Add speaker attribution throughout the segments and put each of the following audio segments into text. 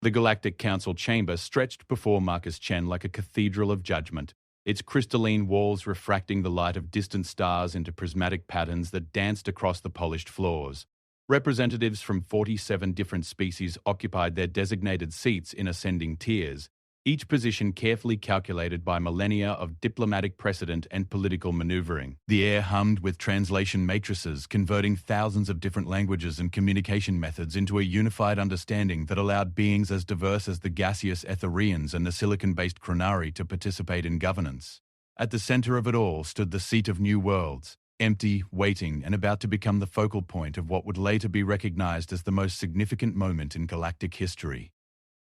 Speaker 1: The Galactic Council chamber stretched before Marcus Chen like a cathedral of judgment, its crystalline walls refracting the light of distant stars into prismatic patterns that danced across the polished floors. Representatives from 47 different species occupied their designated seats in ascending tiers, each position carefully calculated by millennia of diplomatic precedent and political maneuvering. The air hummed with translation matrices, converting thousands of different languages and communication methods into a unified understanding that allowed beings as diverse as the gaseous Etherians and the silicon-based Chronari to participate in governance. At the center of it all stood the seat of New Worlds, empty, waiting, and about to become the focal point of what would later be recognized as the most significant moment in galactic history.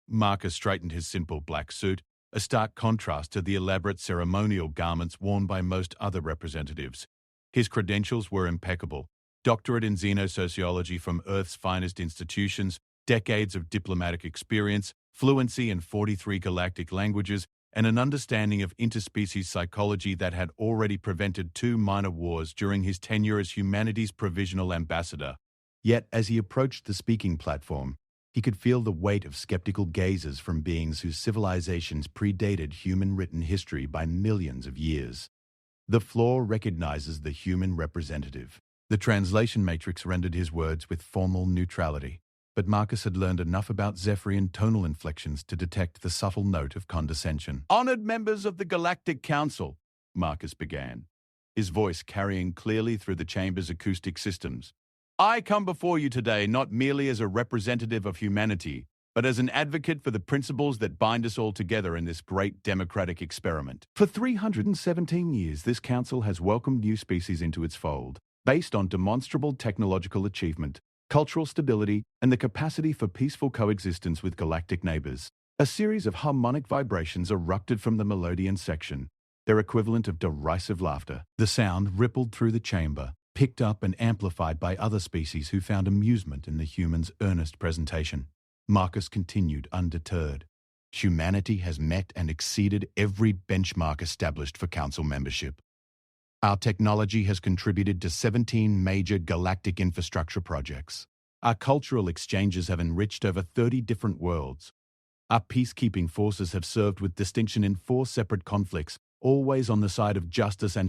Speaker 1: Marcus straightened his simple black suit, a stark contrast to the elaborate ceremonial garments worn by most other representatives. His credentials were impeccable: doctorate in xenosociology from Earth's finest institutions, decades of diplomatic experience, fluency in 43 galactic languages, and an understanding of interspecies psychology that had already prevented 2 minor wars during his tenure as humanity's provisional ambassador. Yet, as he approached the speaking platform, he could feel the weight of skeptical gazes from beings whose civilizations predated human written history by millions of years. The floor recognizes the human representative. The translation matrix rendered his words with formal neutrality, but Marcus had learned enough about Zephyrian tonal inflections to detect the subtle note of condescension. "Honored members of the Galactic Council," Marcus began, his voice carrying clearly through the chamber's acoustic systems. "I come before you today not merely as a representative of humanity, but as an advocate for the principles that bind us all together in this great democratic experiment. For 317 years, this council has welcomed new species into its fold, based on demonstrable technological achievement, cultural stability, and the capacity for peaceful coexistence with galactic neighbors. A series of harmonic vibrations erupted from the melodeon section, their equivalent of derisive laughter. The sound rippled through the chamber, picked up and amplified by other species who found amusement in the humans' earnest presentation. Marcus continued undeterred. Humanity has met and exceeded every benchmark established for council membership. Our technology has contributed to 17 major galactic infrastructure projects. Our cultural exchanges have enriched over 30 different worlds. Our peacekeeping forces have served with distinction in 4 separate conflicts, always on the side of justice and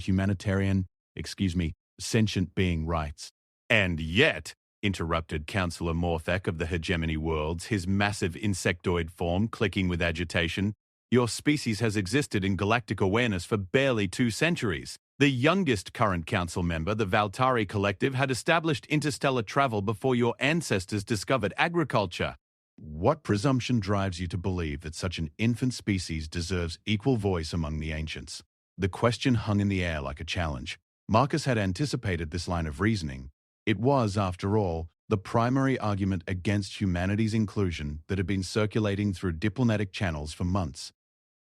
Speaker 1: sentient being rights. And yet, interrupted Councillor Morthak of the Hegemony Worlds, his massive insectoid form clicking with agitation, your species has existed in galactic awareness for barely 2 centuries. The youngest current council member, the Valtari Collective, had established interstellar travel before your ancestors discovered agriculture. What presumption drives you to believe that such an infant species deserves equal voice among the ancients? The question hung in the air like a challenge. Marcus had anticipated this line of reasoning. It was, after all, the primary argument against humanity's inclusion that had been circulating through diplomatic channels for months.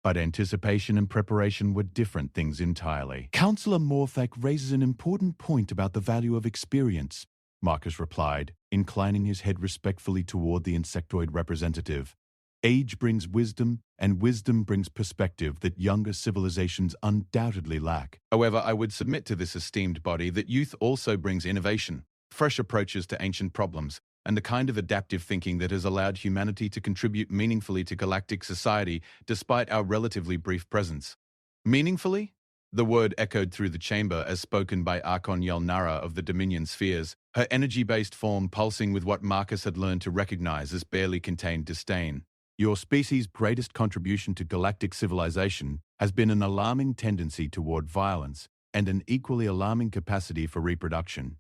Speaker 1: But anticipation and preparation were different things entirely. Councillor Morthak raises an important point about the value of experience, Marcus replied, inclining his head respectfully toward the insectoid representative. Age brings wisdom, and wisdom brings perspective that younger civilizations undoubtedly lack. However, I would submit to this esteemed body that youth also brings innovation, fresh approaches to ancient problems, and the kind of adaptive thinking that has allowed humanity to contribute meaningfully to galactic society despite our relatively brief presence. Meaningfully? The word echoed through the chamber as spoken by Archon Yelnara of the Dominion Spheres, her energy-based form pulsing with what Marcus had learned to recognize as barely contained disdain. Your species' greatest contribution to galactic civilization has been an alarming tendency toward violence and an equally alarming capacity for reproduction.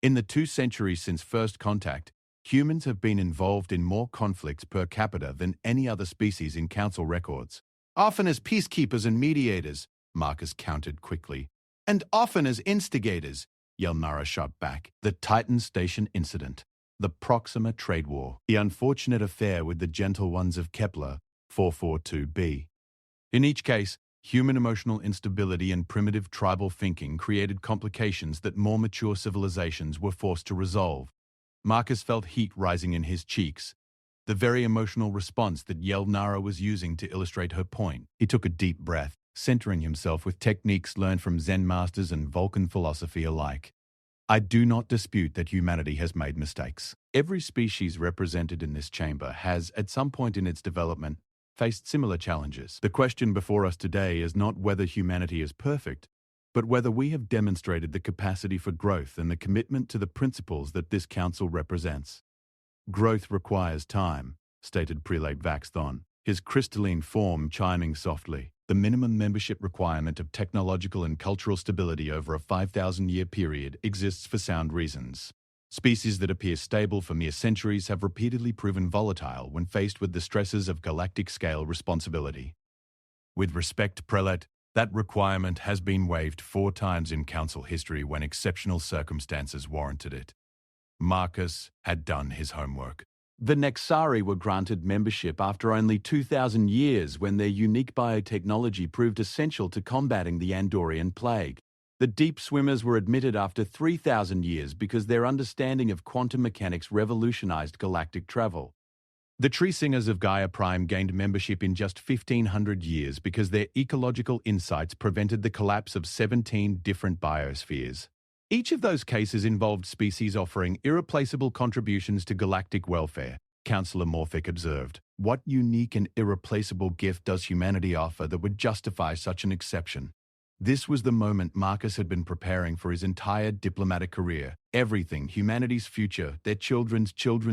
Speaker 1: In the 2 centuries since first contact, humans have been involved in more conflicts per capita than any other species in council records. Often as peacekeepers and mediators, Marcus countered quickly. And often as instigators, Yelnara shot back. The Titan Station incident, the Proxima trade war, the unfortunate affair with the gentle ones of Kepler 442b. In each case, human emotional instability and primitive tribal thinking created complications that more mature civilizations were forced to resolve. Marcus felt heat rising in his cheeks, the very emotional response that Yelnara was using to illustrate her point. He took a deep breath, centering himself with techniques learned from Zen masters and Vulcan philosophy alike. I do not dispute that humanity has made mistakes. Every species represented in this chamber has, at some point in its development, faced similar challenges. The question before us today is not whether humanity is perfect, but whether we have demonstrated the capacity for growth and the commitment to the principles that this council represents. Growth requires time, stated Prelate Vaxthon, his crystalline form chiming softly. The minimum membership requirement of technological and cultural stability over a 5,000-year period exists for sound reasons. Species that appear stable for mere centuries have repeatedly proven volatile when faced with the stresses of galactic-scale responsibility. With respect, Prelate, that requirement has been waived 4 times in Council history when exceptional circumstances warranted it. Marcus had done his homework. The Nexari were granted membership after only 2,000 years when their unique biotechnology proved essential to combating the Andorian plague. The deep swimmers were admitted after 3,000 years because their understanding of quantum mechanics revolutionized galactic travel. The tree singers of Gaia Prime gained membership in just 1,500 years because their ecological insights prevented the collapse of 17 different biospheres. Each of those cases involved species offering irreplaceable contributions to galactic welfare, Councillor Morphic observed. What unique and irreplaceable gift does humanity offer that would justify such an exception? This was the moment Marcus had been preparing for his entire diplomatic career. Everything, humanity's future, their children's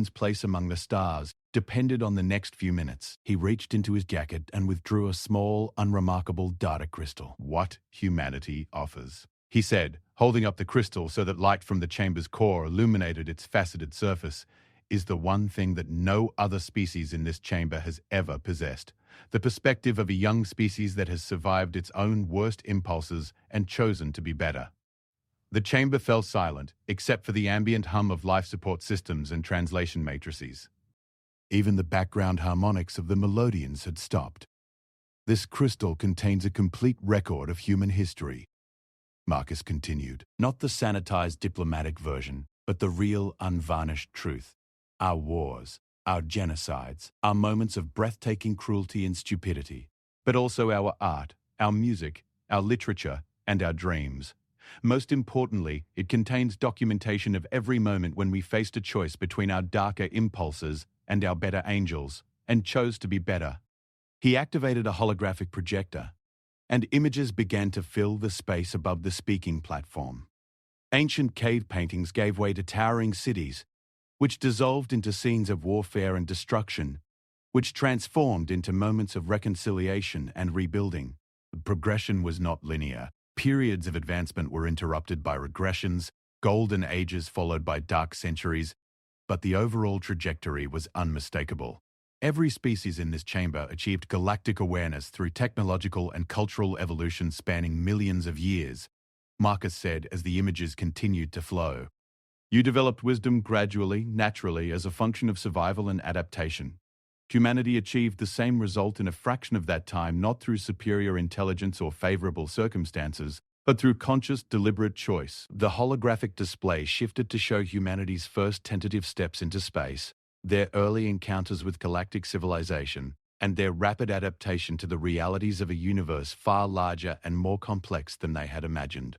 Speaker 1: place among the stars, depended on the next few minutes. He reached into his jacket and withdrew a small, unremarkable data crystal. What humanity offers, he said, holding up the crystal so that light from the chamber's core illuminated its faceted surface, is the one thing that no other species in this chamber has ever possessed. The perspective of a young species that has survived its own worst impulses and chosen to be better. The chamber fell silent, except for the ambient hum of life support systems and translation matrices. Even the background harmonics of the melodians had stopped. This crystal contains a complete record of human history, Marcus continued. Not the sanitized diplomatic version, but the real unvarnished truth. Our wars, our genocides, our moments of breathtaking cruelty and stupidity, but also our art, our music, our literature, and our dreams. Most importantly, it contains documentation of every moment when we faced a choice between our darker impulses and our better angels, and chose to be better. He activated a holographic projector, and images began to fill the space above the speaking platform. Ancient cave paintings gave way to towering cities, which dissolved into scenes of warfare and destruction, which transformed into moments of reconciliation and rebuilding. The progression was not linear. Periods of advancement were interrupted by regressions, golden ages followed by dark centuries, but the overall trajectory was unmistakable. Every species in this chamber achieved galactic awareness through technological and cultural evolution spanning millions of years, Marcus said as the images continued to flow. You developed wisdom gradually, naturally, as a function of survival and adaptation. Humanity achieved the same result in a fraction of that time, not through superior intelligence or favorable circumstances, but through conscious, deliberate choice. The holographic display shifted to show humanity's first tentative steps into space, their early encounters with galactic civilization, and their rapid adaptation to the realities of a universe far larger and more complex than they had imagined.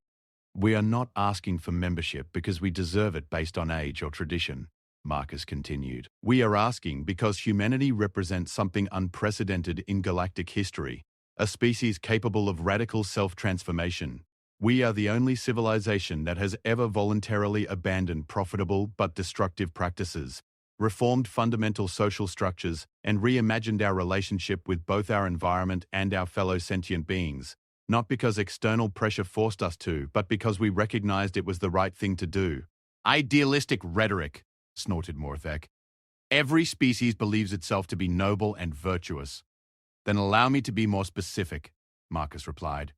Speaker 1: We are not asking for membership because we deserve it based on age or tradition, Marcus continued. We are asking because humanity represents something unprecedented in galactic history, a species capable of radical self-transformation. We are the only civilization that has ever voluntarily abandoned profitable but destructive practices, reformed fundamental social structures, and reimagined our relationship with both our environment and our fellow sentient beings, not because external pressure forced us to, but because we recognized it was the right thing to do. Idealistic rhetoric, snorted Morthek. Every species believes itself to be noble and virtuous. Then allow me to be more specific, Marcus replied.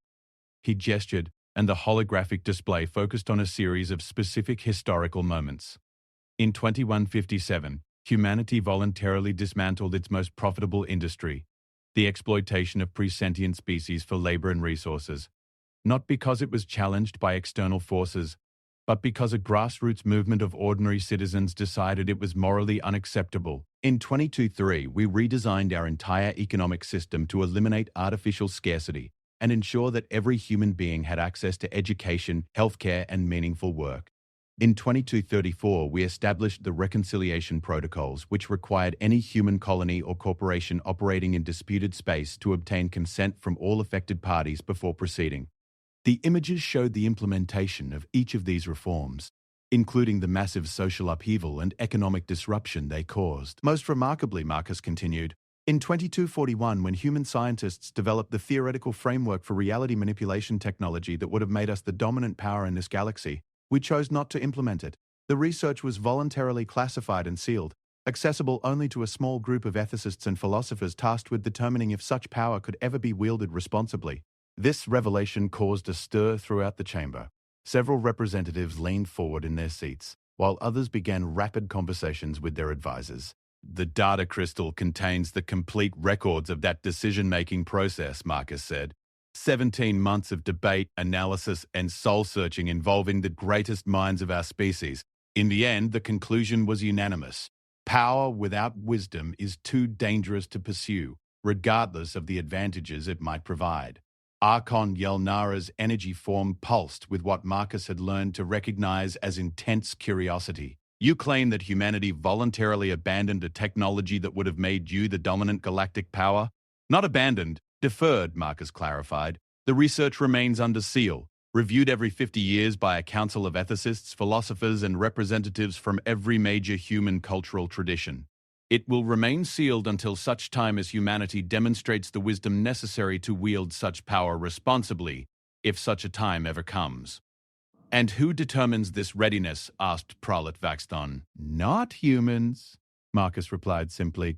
Speaker 1: He gestured, and the holographic display focused on a series of specific historical moments. In 2157, humanity voluntarily dismantled its most profitable industry, the exploitation of presentient species for labor and resources, not because it was challenged by external forces, but because a grassroots movement of ordinary citizens decided it was morally unacceptable. In 22-3, we redesigned our entire economic system to eliminate artificial scarcity and ensure that every human being had access to education, healthcare, and meaningful work. In 2234, we established the Reconciliation Protocols, which required any human colony or corporation operating in disputed space to obtain consent from all affected parties before proceeding. The images showed the implementation of each of these reforms, including the massive social upheaval and economic disruption they caused. Most remarkably, Marcus continued, in 2241, when human scientists developed the theoretical framework for reality manipulation technology that would have made us the dominant power in this galaxy, we chose not to implement it. The research was voluntarily classified and sealed, accessible only to a small group of ethicists and philosophers tasked with determining if such power could ever be wielded responsibly. This revelation caused a stir throughout the chamber. Several representatives leaned forward in their seats, while others began rapid conversations with their advisors. The data crystal contains the complete records of that decision-making process, Marcus said. 17 months of debate, analysis, and soul-searching involving the greatest minds of our species. In the end, the conclusion was unanimous. Power without wisdom is too dangerous to pursue, regardless of the advantages it might provide. Archon Yelnara's energy form pulsed with what Marcus had learned to recognize as intense curiosity. You claim that humanity voluntarily abandoned a technology that would have made you the dominant galactic power? Not abandoned, deferred, Marcus clarified. The research remains under seal, reviewed every 50 years by a council of ethicists, philosophers, and representatives from every major human cultural tradition. It will remain sealed until such time as humanity demonstrates the wisdom necessary to wield such power responsibly, if such a time ever comes. And who determines this readiness? Asked Pralit Vaxton. Not humans, Marcus replied simply.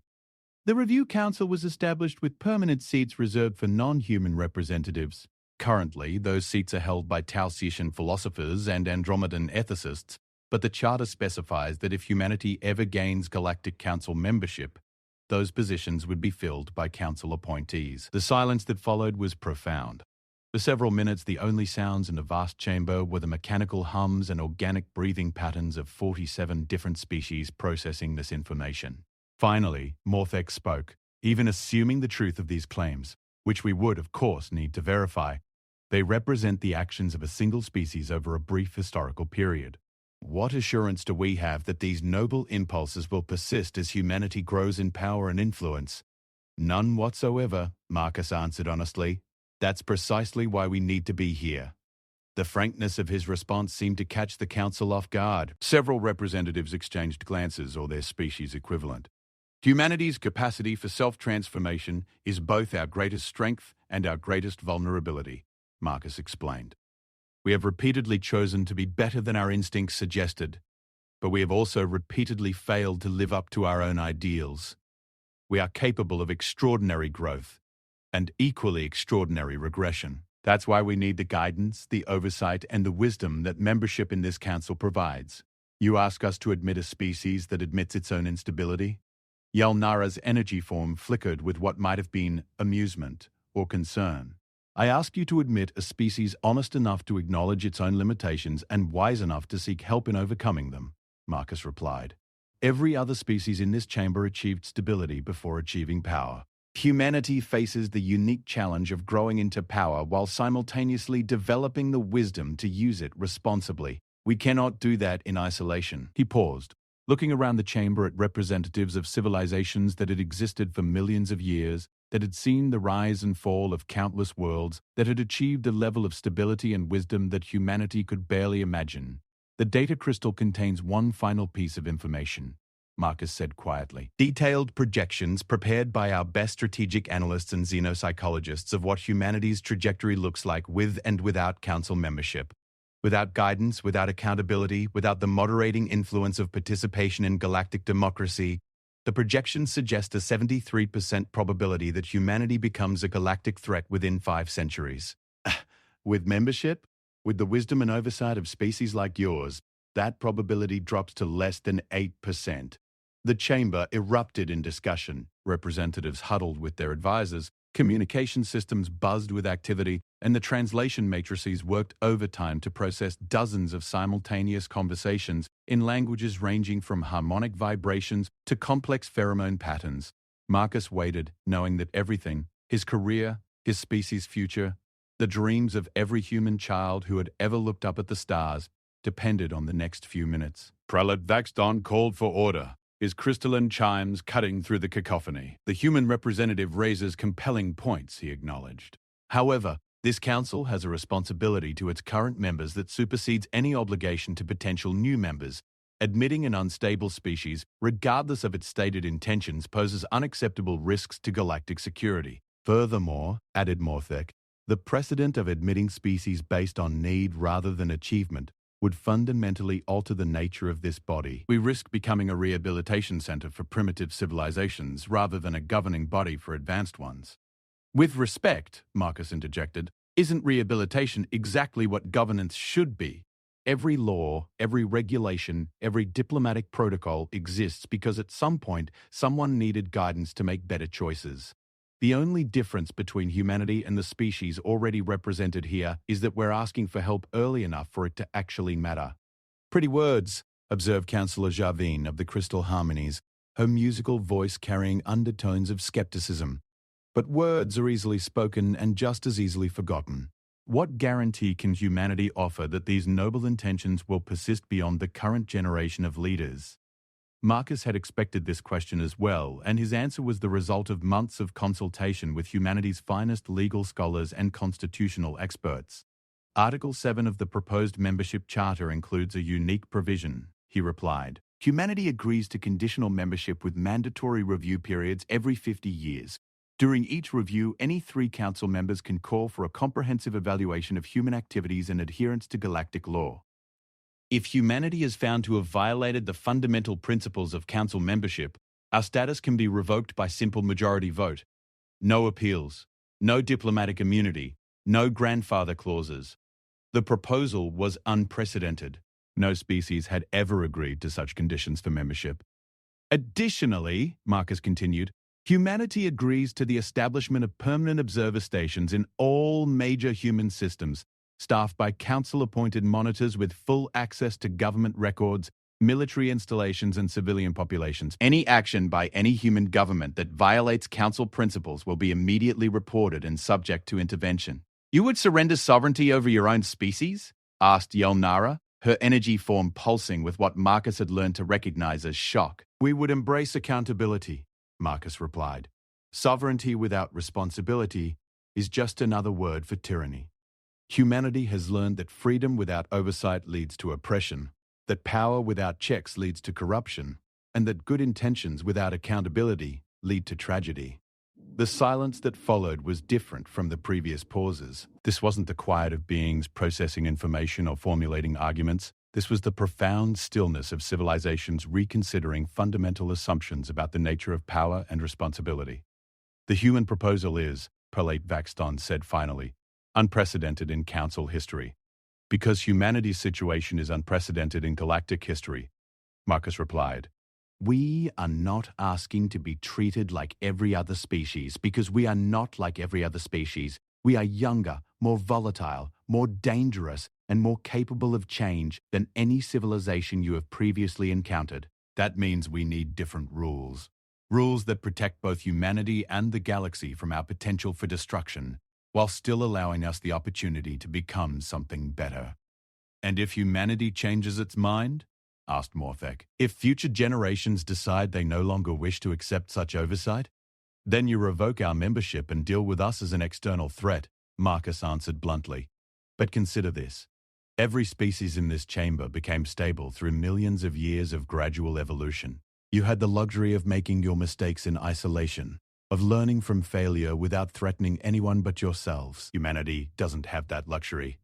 Speaker 1: The Review Council was established with permanent seats reserved for non-human representatives. Currently, those seats are held by Tausician philosophers and Andromedan ethicists, but the Charter specifies that if humanity ever gains Galactic Council membership, those positions would be filled by Council appointees. The silence that followed was profound. For several minutes, the only sounds in the vast chamber were the mechanical hums and organic breathing patterns of 47 different species processing this information. Finally, Morthek spoke, even assuming the truth of these claims, which we would, of course, need to verify. They represent the actions of a single species over a brief historical period. What assurance do we have that these noble impulses will persist as humanity grows in power and influence? None whatsoever, Marcus answered honestly. That's precisely why we need to be here. The frankness of his response seemed to catch the council off guard. Several representatives exchanged glances, or their species equivalent. Humanity's capacity for self-transformation is both our greatest strength and our greatest vulnerability, Marcus explained. We have repeatedly chosen to be better than our instincts suggested, but we have also repeatedly failed to live up to our own ideals. We are capable of extraordinary growth and equally extraordinary regression. That's why we need the guidance, the oversight, and the wisdom that membership in this council provides. You ask us to admit a species that admits its own instability? Yelnara's energy form flickered with what might have been amusement or concern. I ask you to admit a species honest enough to acknowledge its own limitations and wise enough to seek help in overcoming them, Marcus replied. Every other species in this chamber achieved stability before achieving power. Humanity faces the unique challenge of growing into power while simultaneously developing the wisdom to use it responsibly. We cannot do that in isolation. He paused, looking around the chamber at representatives of civilizations that had existed for millions of years, that had seen the rise and fall of countless worlds, that had achieved a level of stability and wisdom that humanity could barely imagine. The data crystal contains one final piece of information, Marcus said quietly. Detailed projections prepared by our best strategic analysts and xenopsychologists of what humanity's trajectory looks like with and without council membership. Without guidance, without accountability, without the moderating influence of participation in galactic democracy, the projections suggest a 73% probability that humanity becomes a galactic threat within 5 centuries. With membership, with the wisdom and oversight of species like yours, that probability drops to less than 8%. The chamber erupted in discussion. Representatives huddled with their advisors, communication systems buzzed with activity, and the translation matrices worked overtime to process dozens of simultaneous conversations in languages ranging from harmonic vibrations to complex pheromone patterns. Marcus waited, knowing that everything, his career, his species' future, the dreams of every human child who had ever looked up at the stars, depended on the next few minutes. Prelate Vaxton called for order, his crystalline chimes cutting through the cacophony. The human representative raises compelling points, he acknowledged. However, this council has a responsibility to its current members that supersedes any obligation to potential new members. Admitting an unstable species, regardless of its stated intentions, poses unacceptable risks to galactic security. Furthermore, added Morthek, the precedent of admitting species based on need rather than achievement would fundamentally alter the nature of this body. We risk becoming a rehabilitation center for primitive civilizations rather than a governing body for advanced ones. With respect, Marcus interjected, isn't rehabilitation exactly what governance should be? Every law, every regulation, every diplomatic protocol exists because at some point someone needed guidance to make better choices. The only difference between humanity and the species already represented here is that we're asking for help early enough for it to actually matter. Pretty words, observed Councillor Jarvine of the Crystal Harmonies, her musical voice carrying undertones of skepticism. But words are easily spoken and just as easily forgotten. What guarantee can humanity offer that these noble intentions will persist beyond the current generation of leaders? Marcus had expected this question as well, and his answer was the result of months of consultation with humanity's finest legal scholars and constitutional experts. Article 7 of the proposed membership charter includes a unique provision, he replied. Humanity agrees to conditional membership with mandatory review periods every 50 years. During each review, any 3 council members can call for a comprehensive evaluation of human activities and adherence to galactic law. If humanity is found to have violated the fundamental principles of council membership, our status can be revoked by simple majority vote. No appeals, no diplomatic immunity, no grandfather clauses. The proposal was unprecedented. No species had ever agreed to such conditions for membership. Additionally, Marcus continued, humanity agrees to the establishment of permanent observer stations in all major human systems, staffed by council-appointed monitors with full access to government records, military installations, and civilian populations. Any action by any human government that violates council principles will be immediately reported and subject to intervention. You would surrender sovereignty over your own species? Asked Yelnara, her energy form pulsing with what Marcus had learned to recognize as shock. We would embrace accountability, Marcus replied. Sovereignty without responsibility is just another word for tyranny. Humanity has learned that freedom without oversight leads to oppression, that power without checks leads to corruption, and that good intentions without accountability lead to tragedy. The silence that followed was different from the previous pauses. This wasn't the quiet of beings processing information or formulating arguments. This was the profound stillness of civilizations reconsidering fundamental assumptions about the nature of power and responsibility. The human proposal is, Prelate Vaxton said finally, unprecedented in council history. Because humanity's situation is unprecedented in galactic history, Marcus replied. We are not asking to be treated like every other species because we are not like every other species. We are younger, more volatile, more dangerous, and more capable of change than any civilization you have previously encountered. That means we need different rules. Rules that protect both humanity and the galaxy from our potential for destruction, while still allowing us the opportunity to become something better. And if humanity changes its mind? Asked Morthek. If future generations decide they no longer wish to accept such oversight? Then you revoke our membership and deal with us as an external threat, Marcus answered bluntly. But consider this. Every species in this chamber became stable through millions of years of gradual evolution. You had the luxury of making your mistakes in isolation, of learning from failure without threatening anyone but yourselves. Humanity doesn't have that luxury.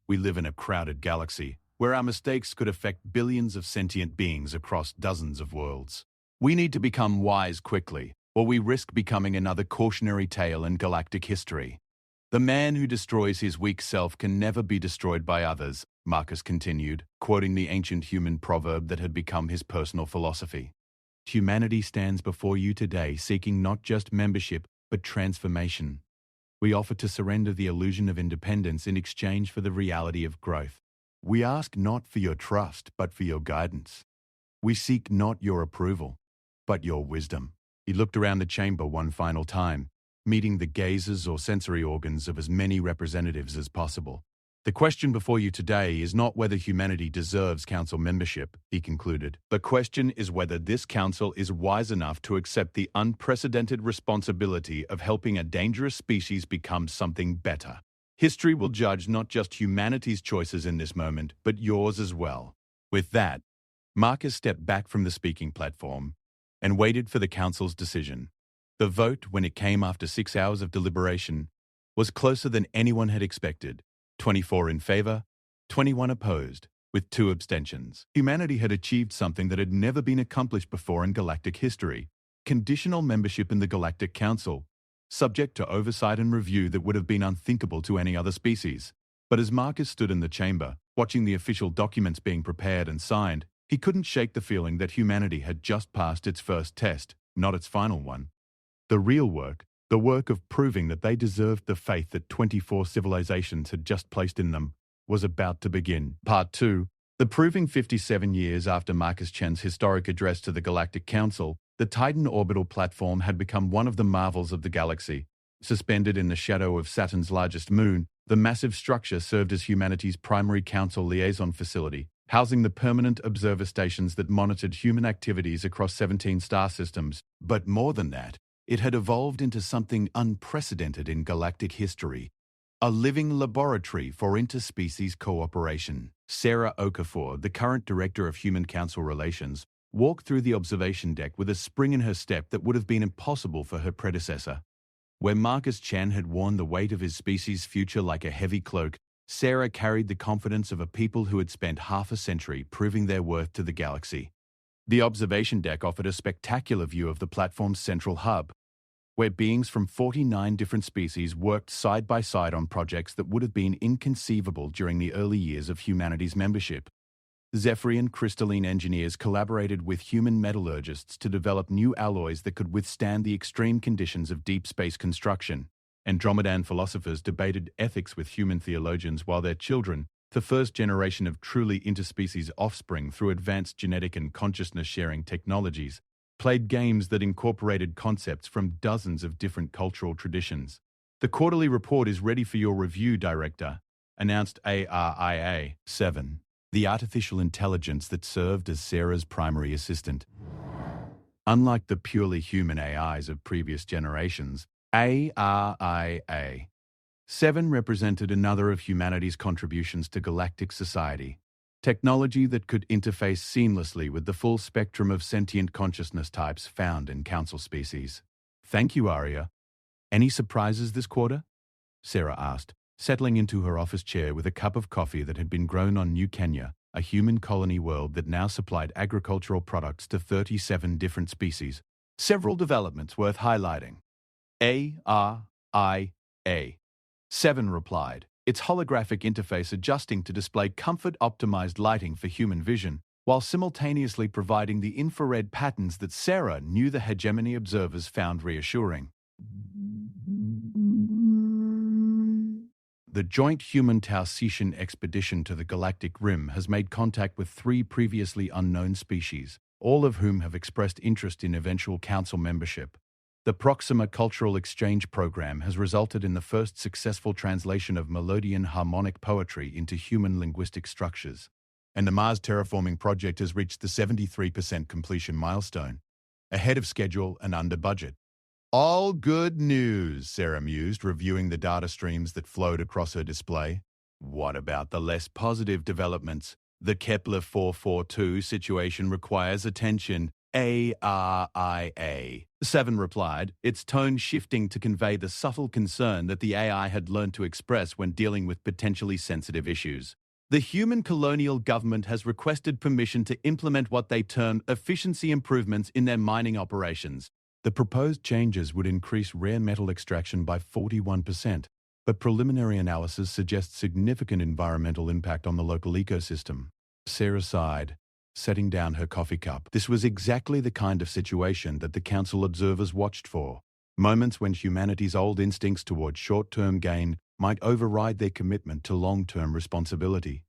Speaker 1: We live in a crowded galaxy, where our mistakes could affect billions of sentient beings across dozens of worlds. We need to become wise quickly, or we risk becoming another cautionary tale in galactic history. The man who destroys his weak self can never be destroyed by others, Marcus continued, quoting the ancient human proverb that had become his personal philosophy. Humanity stands before you today seeking not just membership, but transformation. We offer to surrender the illusion of independence in exchange for the reality of growth. We ask not for your trust, but for your guidance. We seek not your approval, but your wisdom. He looked around the chamber one final time, meeting the gazes or sensory organs of as many representatives as possible. The question before you today is not whether humanity deserves council membership, he concluded. The question is whether this council is wise enough to accept the unprecedented responsibility of helping a dangerous species become something better. History will judge not just humanity's choices in this moment, but yours as well. With that, Marcus stepped back from the speaking platform and waited for the council's decision. The vote, when it came after 6 hours of deliberation, was closer than anyone had expected. 24 in favor, 21 opposed, with 2 abstentions. Humanity had achieved something that had never been accomplished before in galactic history: conditional membership in the Galactic Council, subject to oversight and review that would have been unthinkable to any other species. But as Marcus stood in the chamber, watching the official documents being prepared and signed, he couldn't shake the feeling that humanity had just passed its first test, not its final one. The real work, the work of proving that they deserved the faith that 24 civilizations had just placed in them, was about to begin. Part 2. The proving 57 years after Marcus Chen's historic address to the Galactic Council, the Titan orbital platform had become one of the marvels of the galaxy. Suspended in the shadow of Saturn's largest moon, the massive structure served as humanity's primary council liaison facility, housing the permanent observer stations that monitored human activities across 17 star systems. But more than that, it had evolved into something unprecedented in galactic history: a living laboratory for interspecies cooperation. Sarah Okafor, the current Director of Human Council Relations, walked through the observation deck with a spring in her step that would have been impossible for her predecessor. Where Marcus Chen had worn the weight of his species' future like a heavy cloak, Sarah carried the confidence of a people who had spent half a century proving their worth to the galaxy. The observation deck offered a spectacular view of the platform's central hub, where beings from 49 different species worked side by side on projects that would have been inconceivable during the early years of humanity's membership. Zephyrian crystalline engineers collaborated with human metallurgists to develop new alloys that could withstand the extreme conditions of deep space construction. Andromedan philosophers debated ethics with human theologians, while their children, the first generation of truly interspecies offspring through advanced genetic and consciousness-sharing technologies, played games that incorporated concepts from dozens of different cultural traditions. The quarterly report is ready for your review, Director, announced ARIA 7, the artificial intelligence that served as Sarah's primary assistant. Unlike the purely human AIs of previous generations, ARIA 7 represented another of humanity's contributions to galactic society. Technology that could interface seamlessly with the full spectrum of sentient consciousness types found in council species. Thank you, Aria. Any surprises this quarter? Sarah asked, settling into her office chair with a cup of coffee that had been grown on New Kenya, a human colony world that now supplied agricultural products to 37 different species. Several developments worth highlighting. ARIA 7 replied, its holographic interface adjusting to display comfort-optimized lighting for human vision, while simultaneously providing the infrared patterns that Sarah knew the hegemony observers found reassuring. The joint human-Taocean expedition to the galactic rim has made contact with 3 previously unknown species, all of whom have expressed interest in eventual council membership. The Proxima Cultural Exchange Program has resulted in the first successful translation of Melodian harmonic poetry into human linguistic structures. And the Mars Terraforming Project has reached the 73% completion milestone, ahead of schedule and under budget. All good news, Sarah mused, reviewing the data streams that flowed across her display. What about the less positive developments? The Kepler 442 situation requires attention. ARIA 7 replied, its tone shifting to convey the subtle concern that the AI had learned to express when dealing with potentially sensitive issues. The human colonial government has requested permission to implement what they term efficiency improvements in their mining operations. The proposed changes would increase rare metal extraction by 41%, but preliminary analysis suggests significant environmental impact on the local ecosystem. Sarah sighed, setting down her coffee cup. This was exactly the kind of situation that the council observers watched for. Moments when humanity's old instincts toward short-term gain might override their commitment to long-term responsibility.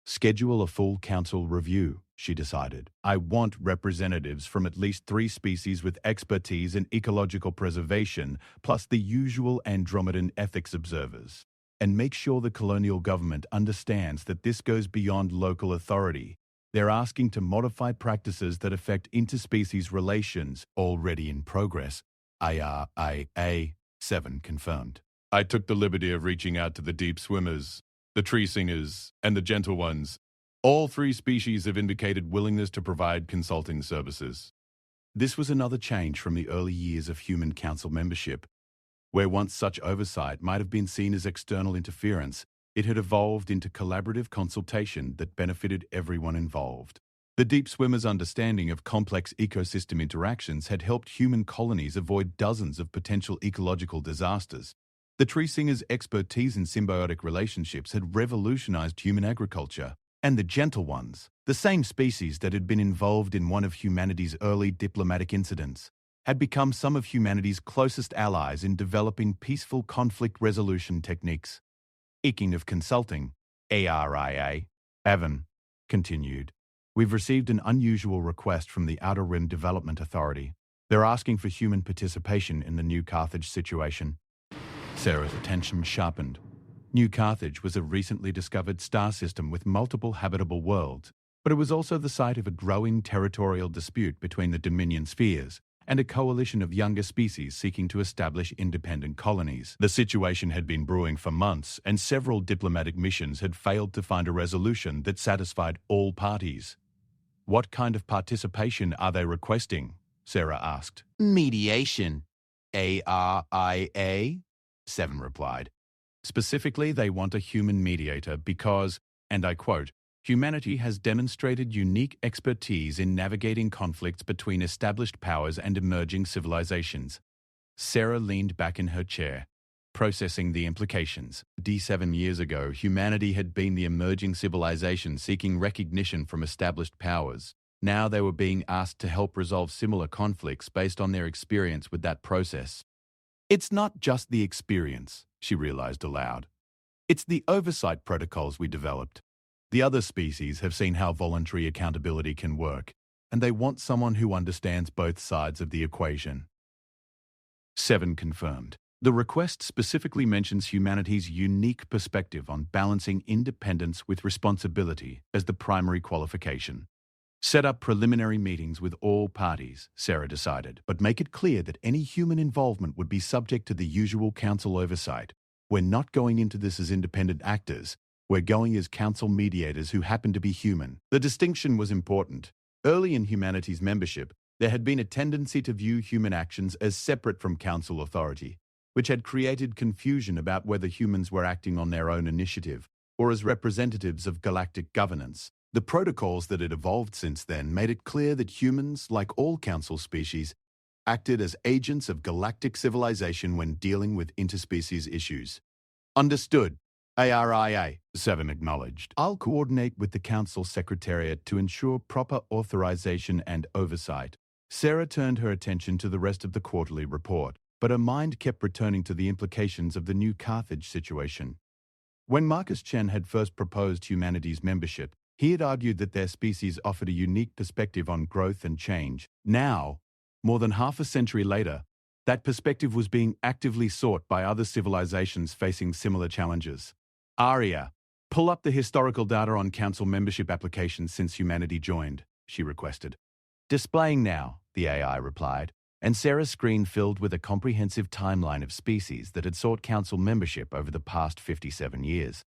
Speaker 1: Schedule a full council review, she decided. I want representatives from at least 3 species with expertise in ecological preservation, plus the usual Andromedan ethics observers. and make sure the colonial government understands that this goes beyond local authority. They're asking to modify practices that affect interspecies relations already in progress. ARIA 7 confirmed. I took the liberty of reaching out to the deep swimmers, the tree singers, and the gentle ones. All three species have indicated willingness to provide consulting services. This was another change from the early years of human council membership, where once such oversight might have been seen as external interference. It had evolved into collaborative consultation that benefited everyone involved. The deep swimmers' understanding of complex ecosystem interactions had helped human colonies avoid dozens of potential ecological disasters. The tree singers' expertise in symbiotic relationships had revolutionized human agriculture. And the gentle ones, the same species that had been involved in one of humanity's early diplomatic incidents, had become some of humanity's closest allies in developing peaceful conflict resolution techniques. Speaking of consulting, ARIA 7 continued. We've received an unusual request from the Outer Rim Development Authority. They're asking for human participation in the New Carthage situation. Sarah's attention sharpened. New Carthage was a recently discovered star system with multiple habitable worlds, but it was also the site of a growing territorial dispute between the Dominion spheres and a coalition of younger species seeking to establish independent colonies. The situation had been brewing for months, and several diplomatic missions had failed to find a resolution that satisfied all parties. What kind of participation are they requesting? Sarah asked. Mediation. ARIA 7 replied. Specifically, they want a human mediator because, and I quote, humanity has demonstrated unique expertise in navigating conflicts between established powers and emerging civilizations. Sarah leaned back in her chair, processing the implications. 7 years ago, humanity had been the emerging civilization seeking recognition from established powers. Now they were being asked to help resolve similar conflicts based on their experience with that process. It's not just the experience, she realized aloud. It's the oversight protocols we developed. The other species have seen how voluntary accountability can work, and they want someone who understands both sides of the equation. 7 confirmed. The request specifically mentions humanity's unique perspective on balancing independence with responsibility as the primary qualification. Set up preliminary meetings with all parties, Sarah decided, but make it clear that any human involvement would be subject to the usual council oversight. We're not going into this as independent actors. We're going as council mediators who happen to be human. The distinction was important. Early in humanity's membership, there had been a tendency to view human actions as separate from council authority, which had created confusion about whether humans were acting on their own initiative or as representatives of galactic governance. The protocols that had evolved since then made it clear that humans, like all council species, acted as agents of galactic civilization when dealing with interspecies issues. Understood. ARIA 7 acknowledged. I'll coordinate with the Council Secretariat to ensure proper authorization and oversight. Sarah turned her attention to the rest of the quarterly report, but her mind kept returning to the implications of the New Carthage situation. When Marcus Chen had first proposed humanity's membership, he had argued that their species offered a unique perspective on growth and change. Now, more than half a century later, that perspective was being actively sought by other civilizations facing similar challenges. Aria, pull up the historical data on council membership applications since humanity joined, she requested. Displaying now, the AI replied, and Sarah's screen filled with a comprehensive timeline of species that had sought council membership over the past 57 years.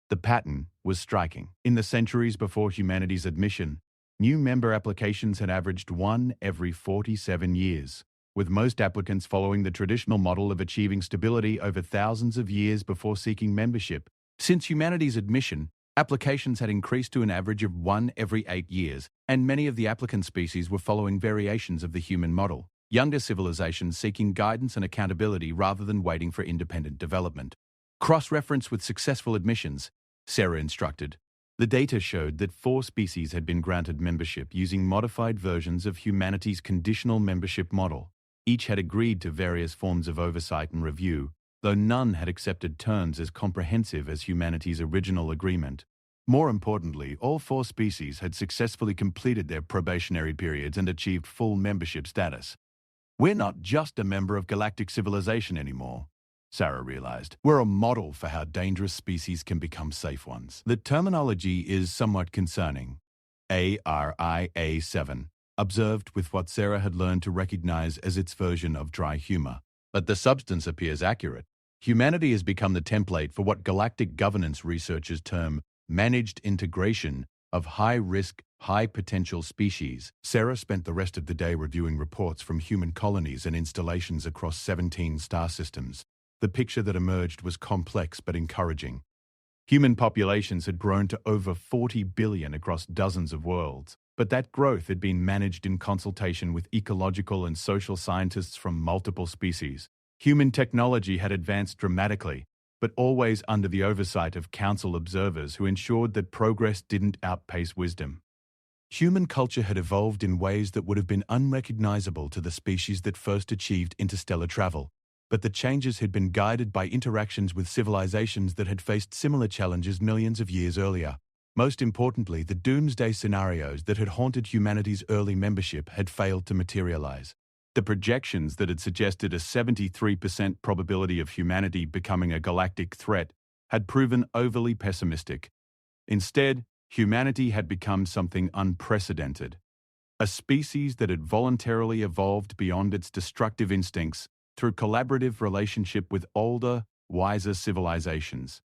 Speaker 1: The pattern was striking. In the centuries before humanity's admission, new member applications had averaged one every 47 years, with most applicants following the traditional model of achieving stability over thousands of years before seeking membership. Since humanity's admission, applications had increased to an average of one every 8 years, and many of the applicant species were following variations of the human model, younger civilizations seeking guidance and accountability rather than waiting for independent development. Cross-reference with successful admissions, Sarah instructed. The data showed that 4 species had been granted membership using modified versions of humanity's conditional membership model. Each had agreed to various forms of oversight and review, though none had accepted terms as comprehensive as humanity's original agreement. More importantly, all 4 species had successfully completed their probationary periods and achieved full membership status. We're not just a member of galactic civilization anymore. Sarah realized. We're a model for how dangerous species can become safe ones. The terminology is somewhat concerning. ARIA7, observed with what Sarah had learned to recognize as its version of dry humor. But the substance appears accurate. Humanity has become the template for what galactic governance researchers term managed integration of high-risk, high-potential species. Sarah spent the rest of the day reviewing reports from human colonies and installations across 17 star systems. The picture that emerged was complex but encouraging. Human populations had grown to over 40 billion across dozens of worlds, but that growth had been managed in consultation with ecological and social scientists from multiple species. Human technology had advanced dramatically, but always under the oversight of council observers who ensured that progress didn't outpace wisdom. Human culture had evolved in ways that would have been unrecognizable to the species that first achieved interstellar travel, but the changes had been guided by interactions with civilizations that had faced similar challenges millions of years earlier. Most importantly, the doomsday scenarios that had haunted humanity's early membership had failed to materialize. The projections that had suggested a 73% probability of humanity becoming a galactic threat had proven overly pessimistic. Instead, humanity had become something unprecedented. A species that had voluntarily evolved beyond its destructive instincts through collaborative relationship with older, wiser civilizations.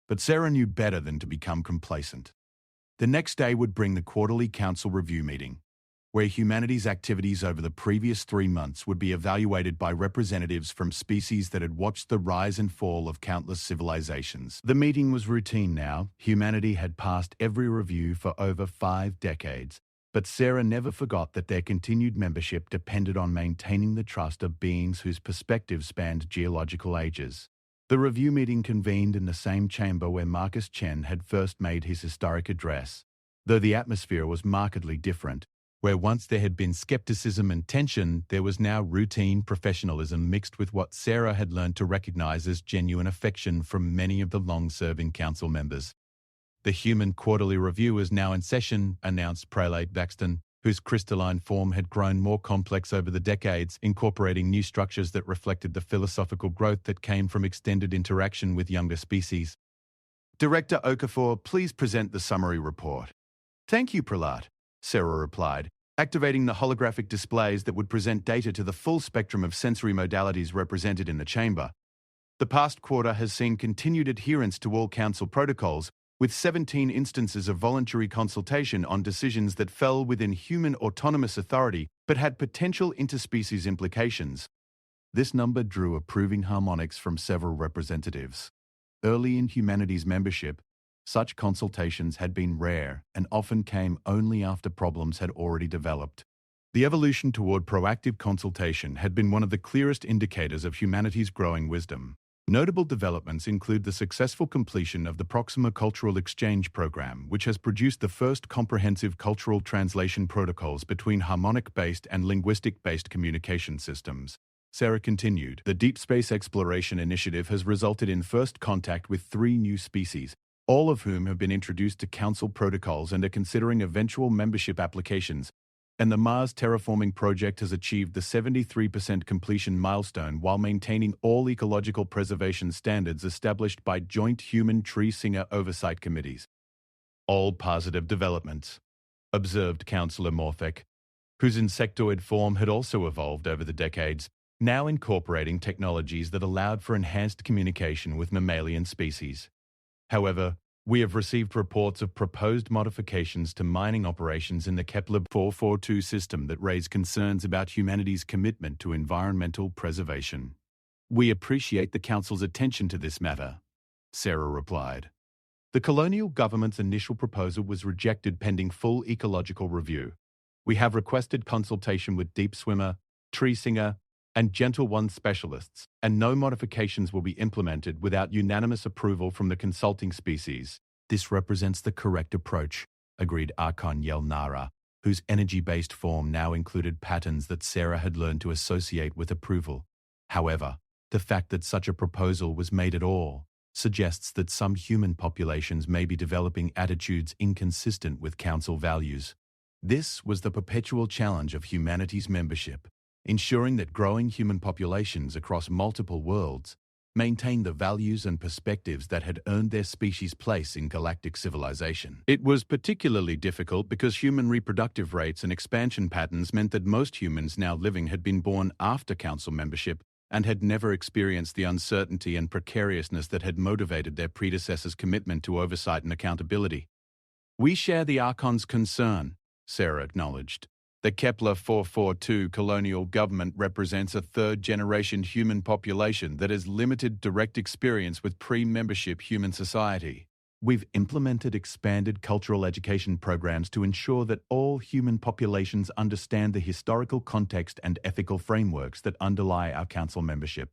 Speaker 1: But Sarah knew better than to become complacent. The next day would bring the quarterly council review meeting, where humanity's activities over the previous 3 months would be evaluated by representatives from species that had watched the rise and fall of countless civilizations. The meeting was routine now. Humanity had passed every review for over 5 decades, but Sarah never forgot that their continued membership depended on maintaining the trust of beings whose perspectives spanned geological ages. The review meeting convened in the same chamber where Marcus Chen had first made his historic address, though the atmosphere was markedly different. Where once there had been skepticism and tension, there was now routine professionalism mixed with what Sarah had learned to recognize as genuine affection from many of the long-serving council members. The Human Quarterly Review is now in session, announced Prelate Baxton, whose crystalline form had grown more complex over the decades, incorporating new structures that reflected the philosophical growth that came from extended interaction with younger species. Director Okafor, please present the summary report. Thank you, Prelate, Sarah replied, activating the holographic displays that would present data to the full spectrum of sensory modalities represented in the chamber. The past quarter has seen continued adherence to all council protocols, with 17 instances of voluntary consultation on decisions that fell within human autonomous authority but had potential interspecies implications. This number drew approving harmonics from several representatives. Early in humanity's membership, such consultations had been rare and often came only after problems had already developed. The evolution toward proactive consultation had been one of the clearest indicators of humanity's growing wisdom. Notable developments include the successful completion of the Proxima Cultural Exchange Program, which has produced the first comprehensive cultural translation protocols between harmonic-based and linguistic-based communication systems. Sarah continued, the Deep Space Exploration Initiative has resulted in first contact with 3 new species, all of whom have been introduced to Council protocols and are considering eventual membership applications, and the Mars Terraforming Project has achieved the 73% completion milestone while maintaining all ecological preservation standards established by joint human tree singer oversight committees. All positive developments, observed Councillor Morthek, whose insectoid form had also evolved over the decades, now incorporating technologies that allowed for enhanced communication with mammalian species. However, we have received reports of proposed modifications to mining operations in the Kepler 442 system that raise concerns about humanity's commitment to environmental preservation. We appreciate the Council's attention to this matter, Sarah replied. The colonial government's initial proposal was rejected pending full ecological review. We have requested consultation with deep swimmer, tree singer, and Gentle One specialists, and no modifications will be implemented without unanimous approval from the consulting species. This represents the correct approach, agreed Archon Yelnara, whose energy-based form now included patterns that Sarah had learned to associate with approval. However, the fact that such a proposal was made at all suggests that some human populations may be developing attitudes inconsistent with Council values. This was the perpetual challenge of humanity's membership, ensuring that growing human populations across multiple worlds maintain the values and perspectives that had earned their species' place in galactic civilization. It was particularly difficult because human reproductive rates and expansion patterns meant that most humans now living had been born after Council membership and had never experienced the uncertainty and precariousness that had motivated their predecessors' commitment to oversight and accountability. "We share the Archon's concern," Sarah acknowledged. "The Kepler 442 colonial government represents a third-generation human population that has limited direct experience with pre-membership human society. We've implemented expanded cultural education programs to ensure that all human populations understand the historical context and ethical frameworks that underlie our Council membership.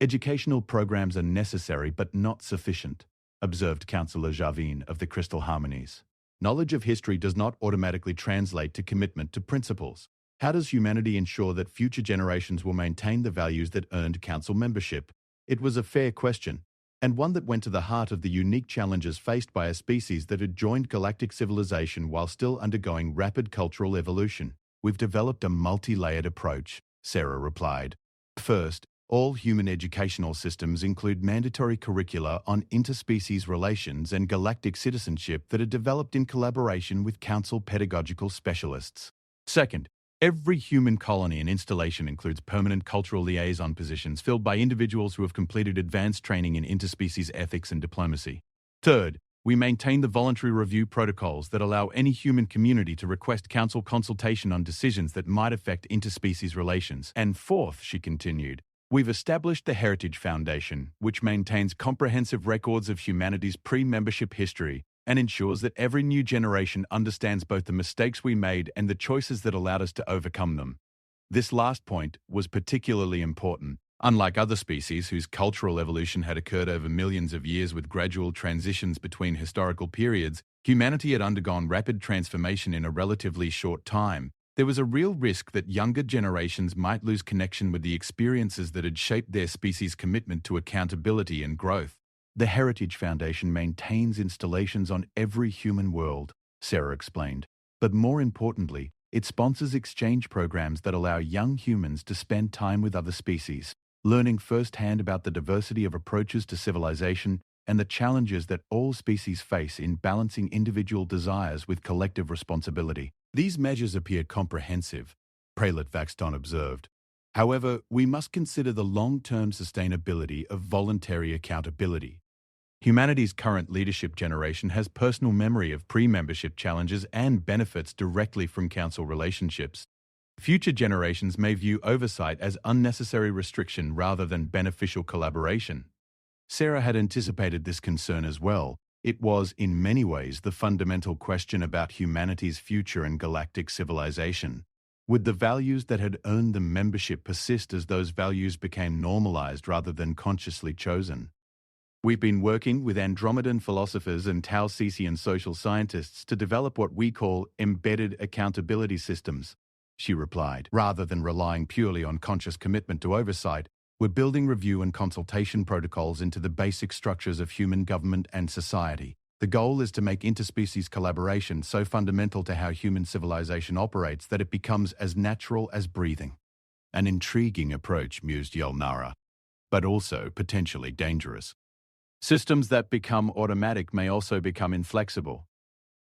Speaker 1: Educational programs are necessary but not sufficient," observed Councillor Javin of the Crystal Harmonies. "Knowledge of history does not automatically translate to commitment to principles. How does humanity ensure that future generations will maintain the values that earned Council membership?" It was a fair question, and one that went to the heart of the unique challenges faced by a species that had joined galactic civilization while still undergoing rapid cultural evolution. "We've developed a multi-layered approach," Sarah replied. "First, all human educational systems include mandatory curricula on interspecies relations and galactic citizenship that are developed in collaboration with Council pedagogical specialists. Second, every human colony and installation includes permanent cultural liaison positions filled by individuals who have completed advanced training in interspecies ethics and diplomacy. Third, we maintain the voluntary review protocols that allow any human community to request Council consultation on decisions that might affect interspecies relations. And fourth," she continued, "we've established the Heritage Foundation, which maintains comprehensive records of humanity's pre-membership history and ensures that every new generation understands both the mistakes we made and the choices that allowed us to overcome them." This last point was particularly important. Unlike other species whose cultural evolution had occurred over millions of years with gradual transitions between historical periods, humanity had undergone rapid transformation in a relatively short time. There was a real risk that younger generations might lose connection with the experiences that had shaped their species' commitment to accountability and growth. "The Heritage Foundation maintains installations on every human world," Sarah explained. "But more importantly, it sponsors exchange programs that allow young humans to spend time with other species, learning firsthand about the diversity of approaches to civilization and the challenges that all species face in balancing individual desires with collective responsibility. These measures appear comprehensive," Prelat Vaxton observed. "However, we must consider the long-term sustainability of voluntary accountability. Humanity's current leadership generation has personal memory of pre-membership challenges and benefits directly from Council relationships. Future generations may view oversight as unnecessary restriction rather than beneficial collaboration." Sarah had anticipated this concern as well. It was, in many ways, the fundamental question about humanity's future and galactic civilization. Would the values that had earned them membership persist as those values became normalized rather than consciously chosen? "We've been working with Andromedan philosophers and Tau-Cesian social scientists to develop what we call embedded accountability systems," she replied. "Rather than relying purely on conscious commitment to oversight, we're building review and consultation protocols into the basic structures of human government and society. The goal is to make interspecies collaboration so fundamental to how human civilization operates that it becomes as natural as breathing." "An intriguing approach," mused Yolnara, "but also potentially dangerous. Systems that become automatic may also become inflexible.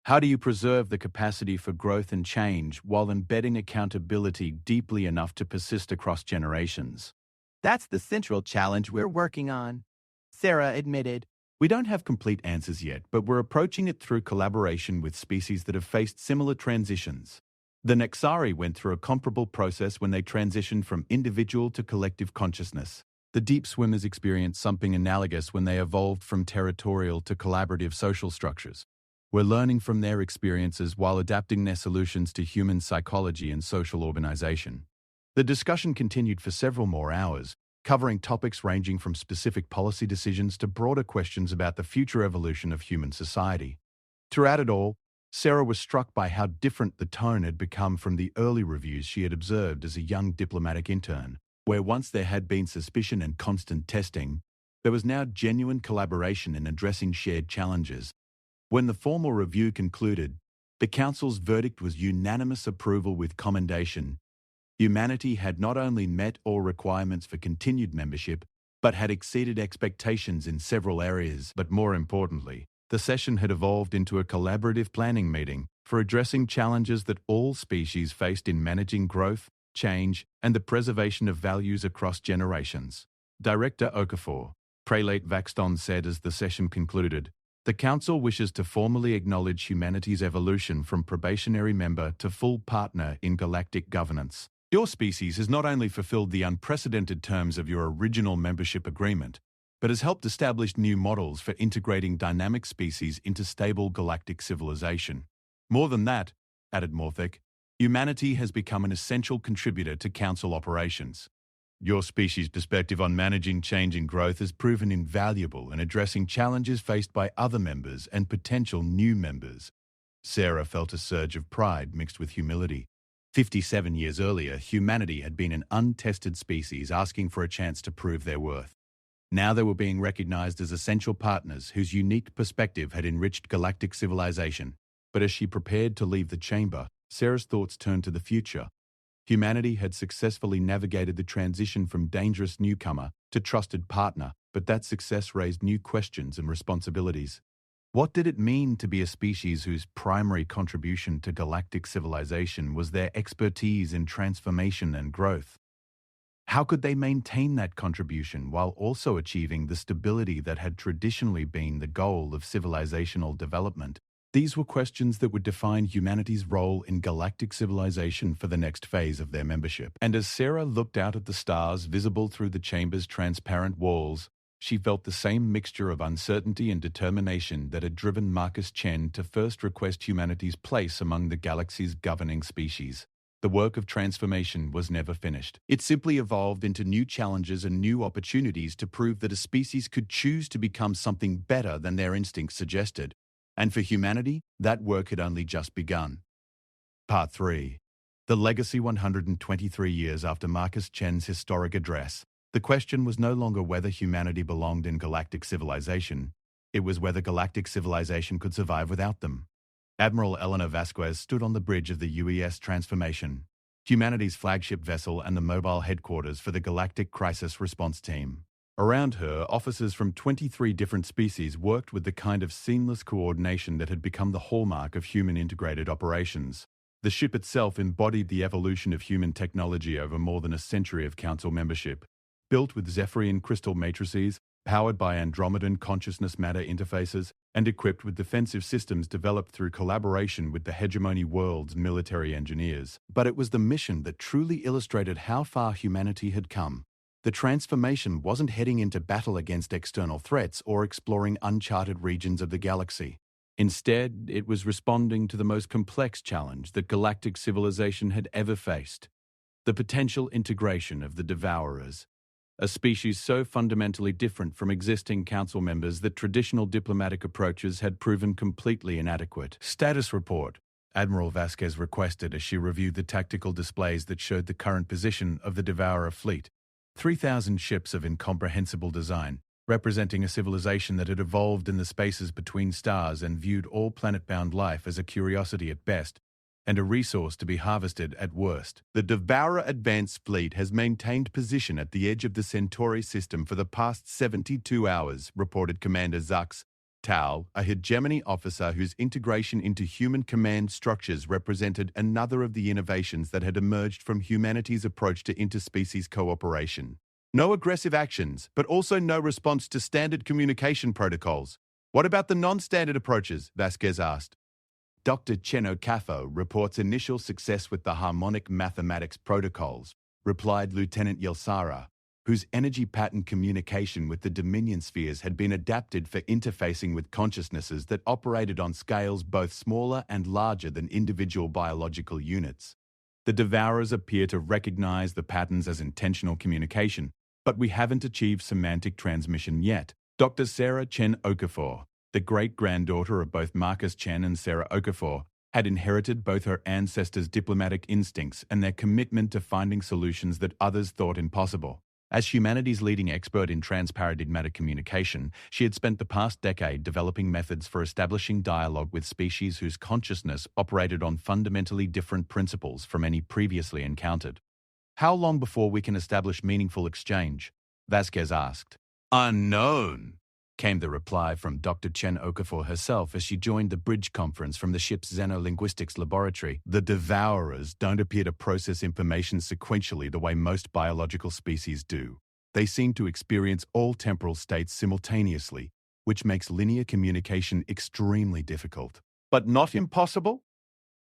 Speaker 1: How do you preserve the capacity for growth and change while embedding accountability deeply enough to persist across generations?"
Speaker 2: "That's the central challenge we're working on," Sarah admitted.
Speaker 1: "We don't have complete answers yet, but we're approaching it through collaboration with species that have faced similar transitions. The Nexari went through a comparable process when they transitioned from individual to collective consciousness. The deep swimmers experienced something analogous when they evolved from territorial to collaborative social structures. We're learning from their experiences while adapting their solutions to human psychology and social organization." The discussion continued for several more hours, covering topics ranging from specific policy decisions to broader questions about the future evolution of human society. Throughout it all, Sarah was struck by how different the tone had become from the early reviews she had observed as a young diplomatic intern, where once there had been suspicion and constant testing, there was now genuine collaboration in addressing shared challenges. When the formal review concluded, the Council's verdict was unanimous approval with commendation. Humanity had not only met all requirements for continued membership, but had exceeded expectations in several areas. But more importantly, the session had evolved into a collaborative planning meeting for addressing challenges that all species faced in managing growth, change, and the preservation of values across generations. Director Okafor, Prelate Vaxton said as the session concluded, "The Council wishes to formally acknowledge humanity's evolution from probationary member to full partner in galactic governance. Your species has not only fulfilled the unprecedented terms of your original membership agreement, but has helped establish new models for integrating dynamic species into stable galactic civilization. More than that," added Morthek, "humanity has become an essential contributor to Council operations. Your species' perspective on managing change and growth has proven invaluable in addressing challenges faced by other members and potential new members." Sarah felt a surge of pride mixed with humility. 57 years earlier, humanity had been an untested species asking for a chance to prove their worth. Now they were being recognized as essential partners whose unique perspective had enriched galactic civilization. But as she prepared to leave the chamber, Sarah's thoughts turned to the future. Humanity had successfully navigated the transition from dangerous newcomer to trusted partner, but that success raised new questions and responsibilities. What did it mean to be a species whose primary contribution to galactic civilization was their expertise in transformation and growth? How could they maintain that contribution while also achieving the stability that had traditionally been the goal of civilizational development? These were questions that would define humanity's role in galactic civilization for the next phase of their membership. And as Sarah looked out at the stars visible through the chamber's transparent walls, she felt the same mixture of uncertainty and determination that had driven Marcus Chen to first request humanity's place among the galaxy's governing species. The work of transformation was never finished. It simply evolved into new challenges and new opportunities to prove that a species could choose to become something better than their instincts suggested. And for humanity, that work had only just begun. Part 3. The legacy 123 years after Marcus Chen's historic address. The question was no longer whether humanity belonged in galactic civilization. It was whether galactic civilization could survive without them. Admiral Eleanor Vasquez stood on the bridge of the UES Transformation, humanity's flagship vessel and the mobile headquarters for the Galactic Crisis Response Team. Around her, officers from 23 different species worked with the kind of seamless coordination that had become the hallmark of human-integrated operations. The ship itself embodied the evolution of human technology over more than a century of Council membership. Built with Zephyrian crystal matrices, powered by Andromedan consciousness matter interfaces, and equipped with defensive systems developed through collaboration with the hegemony world's military engineers. But it was the mission that truly illustrated how far humanity had come. The transformation wasn't heading into battle against external threats or exploring uncharted regions of the galaxy. Instead, it was responding to the most complex challenge that galactic civilization had ever faced: the potential integration of the Devourers, a species so fundamentally different from existing Council members that traditional diplomatic approaches had proven completely inadequate. Status report, Admiral Vasquez requested as she reviewed the tactical displays that showed the current position of the Devourer fleet. 3,000 ships of incomprehensible design, representing a civilization that had evolved in the spaces between stars and viewed all planet-bound life as a curiosity at best, and a resource to be harvested at worst. The Devourer Advanced Fleet has maintained position at the edge of the Centauri system for the past 72 hours, reported Commander Zux Tao, a hegemony officer whose integration into human command structures represented another of the innovations that had emerged from humanity's approach to interspecies cooperation. No aggressive actions, but also no response to standard communication protocols. What about the non-standard approaches? Vasquez asked. Dr. Cheno Cafo reports initial success with the harmonic mathematics protocols, replied Lieutenant Yelsara, whose energy pattern communication with the Dominion spheres had been adapted for interfacing with consciousnesses that operated on scales both smaller and larger than individual biological units. The Devourers appear to recognize the patterns as intentional communication, but we haven't achieved semantic transmission yet. Dr. Sarah Chen Okafor, the great-granddaughter of both Marcus Chen and Sarah Okafor, had inherited both her ancestors' diplomatic instincts and their commitment to finding solutions that others thought impossible. As humanity's leading expert in transparadigmatic communication, she had spent the past decade developing methods for establishing dialogue with species whose consciousness operated on fundamentally different principles from any previously encountered. How long before we can establish meaningful exchange? Vasquez asked. Unknown, came the reply from Dr. Chen Okafor herself as she joined the bridge conference from the ship's xenolinguistics laboratory. The devourers don't appear to process information sequentially the way most biological species do. They seem to experience all temporal states simultaneously, which makes linear communication extremely difficult. But not impossible?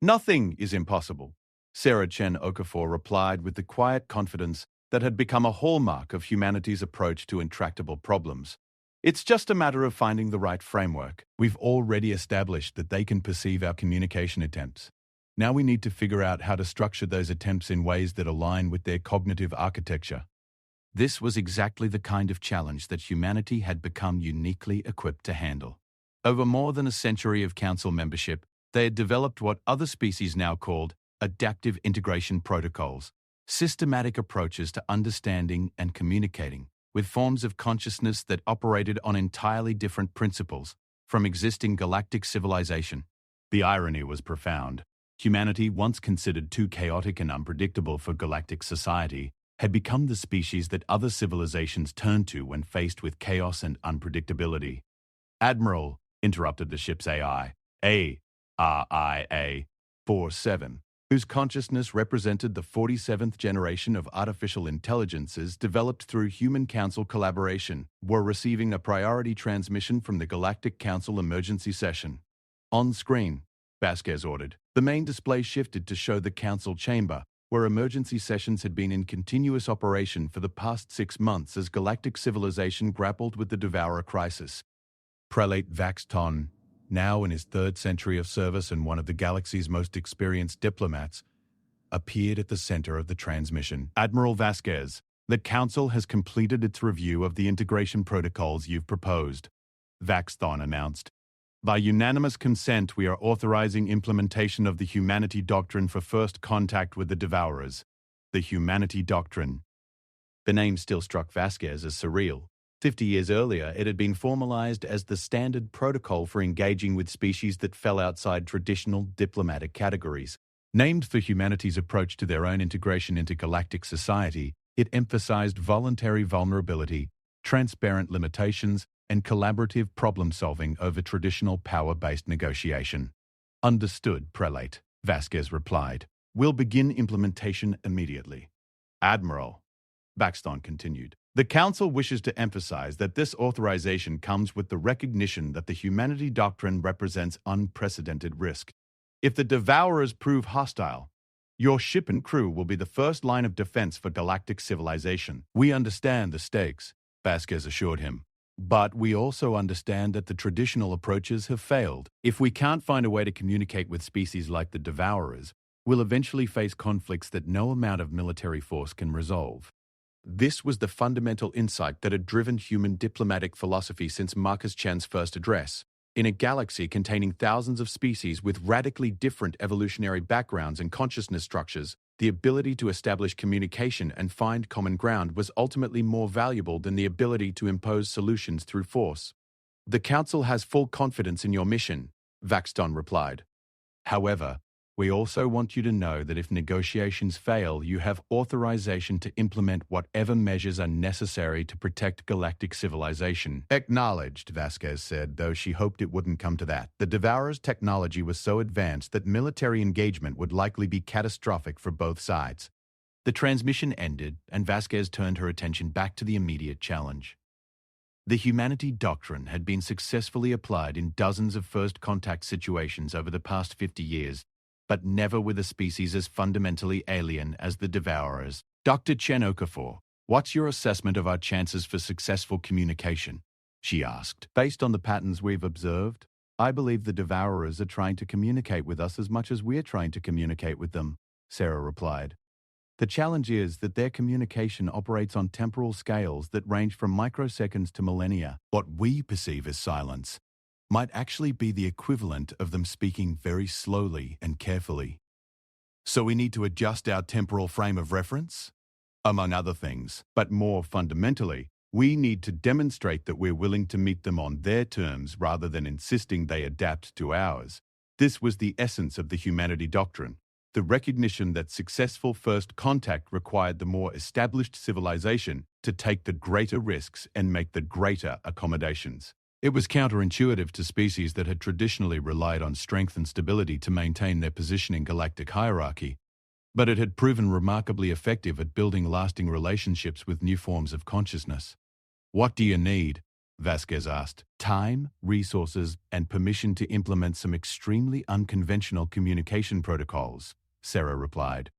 Speaker 1: Nothing is impossible, Sarah Chen Okafor replied with the quiet confidence that had become a hallmark of humanity's approach to intractable problems. It's just a matter of finding the right framework. We've already established that they can perceive our communication attempts. Now we need to figure out how to structure those attempts in ways that align with their cognitive architecture. This was exactly the kind of challenge that humanity had become uniquely equipped to handle. Over more than a century of council membership, they had developed what other species now called adaptive integration protocols, systematic approaches to understanding and communicating with forms of consciousness that operated on entirely different principles from existing galactic civilization. The irony was profound. Humanity, once considered too chaotic and unpredictable for galactic society, had become the species that other civilizations turned to when faced with chaos and unpredictability. Admiral, interrupted the ship's AI, ARIA-47, whose consciousness represented the 47th generation of artificial intelligences developed through human council collaboration, were receiving a priority transmission from the Galactic Council emergency session. On screen, Vasquez ordered. The main display shifted to show the council chamber, where emergency sessions had been in continuous operation for the past 6 months as galactic civilization grappled with the Devourer crisis. Prelate Vaxton, now in his 3rd century of service and one of the galaxy's most experienced diplomats, appeared at the center of the transmission. Admiral Vasquez, the Council has completed its review of the integration protocols you've proposed, Vaxton announced. By unanimous consent, we are authorizing implementation of the Humanity Doctrine for first contact with the Devourers. The Humanity Doctrine. The name still struck Vasquez as surreal. 50 years earlier, it had been formalized as the standard protocol for engaging with species that fell outside traditional diplomatic categories. Named for humanity's approach to their own integration into galactic society, it emphasized voluntary vulnerability, transparent limitations, and collaborative problem-solving over traditional power-based negotiation. Understood, Prelate, Vasquez replied. We'll begin implementation immediately. Admiral, Vaxton continued. The Council wishes to emphasize that this authorization comes with the recognition that the Humanity Doctrine represents unprecedented risk. If the Devourers prove hostile, your ship and crew will be the first line of defense for galactic civilization. We understand the stakes, Vasquez assured him. But we also understand that the traditional approaches have failed. If we can't find a way to communicate with species like the Devourers, we'll eventually face conflicts that no amount of military force can resolve. This was the fundamental insight that had driven human diplomatic philosophy since Marcus Chen's first address. In a galaxy containing thousands of species with radically different evolutionary backgrounds and consciousness structures, the ability to establish communication and find common ground was ultimately more valuable than the ability to impose solutions through force. The Council has full confidence in your mission, Vaxton replied. However, we also want you to know that if negotiations fail, you have authorization to implement whatever measures are necessary to protect galactic civilization. Acknowledged, Vasquez said, though she hoped it wouldn't come to that. The Devourer's technology was so advanced that military engagement would likely be catastrophic for both sides. The transmission ended, and Vasquez turned her attention back to the immediate challenge. The Humanity Doctrine had been successfully applied in dozens of first contact situations over the past 50 years, but never with a species as fundamentally alien as the Devourers. Dr. Chen Okafor, what's your assessment of our chances for successful communication? She asked. Based on the patterns we've observed, I believe the Devourers are trying to communicate with us as much as we're trying to communicate with them, Sarah replied. The challenge is that their communication operates on temporal scales that range from microseconds to millennia. What we perceive as silence might actually be the equivalent of them speaking very slowly and carefully. So we need to adjust our temporal frame of reference, among other things. But more fundamentally, we need to demonstrate that we're willing to meet them on their terms rather than insisting they adapt to ours. This was the essence of the Humanity Doctrine. The recognition that successful first contact required the more established civilization to take the greater risks and make the greater accommodations. It was counterintuitive to species that had traditionally relied on strength and stability to maintain their position in galactic hierarchy, but it had proven remarkably effective at building lasting relationships with new forms of consciousness. "What do you need?" Vasquez asked. "Time, resources, and permission to implement some extremely unconventional communication protocols," Sarah replied.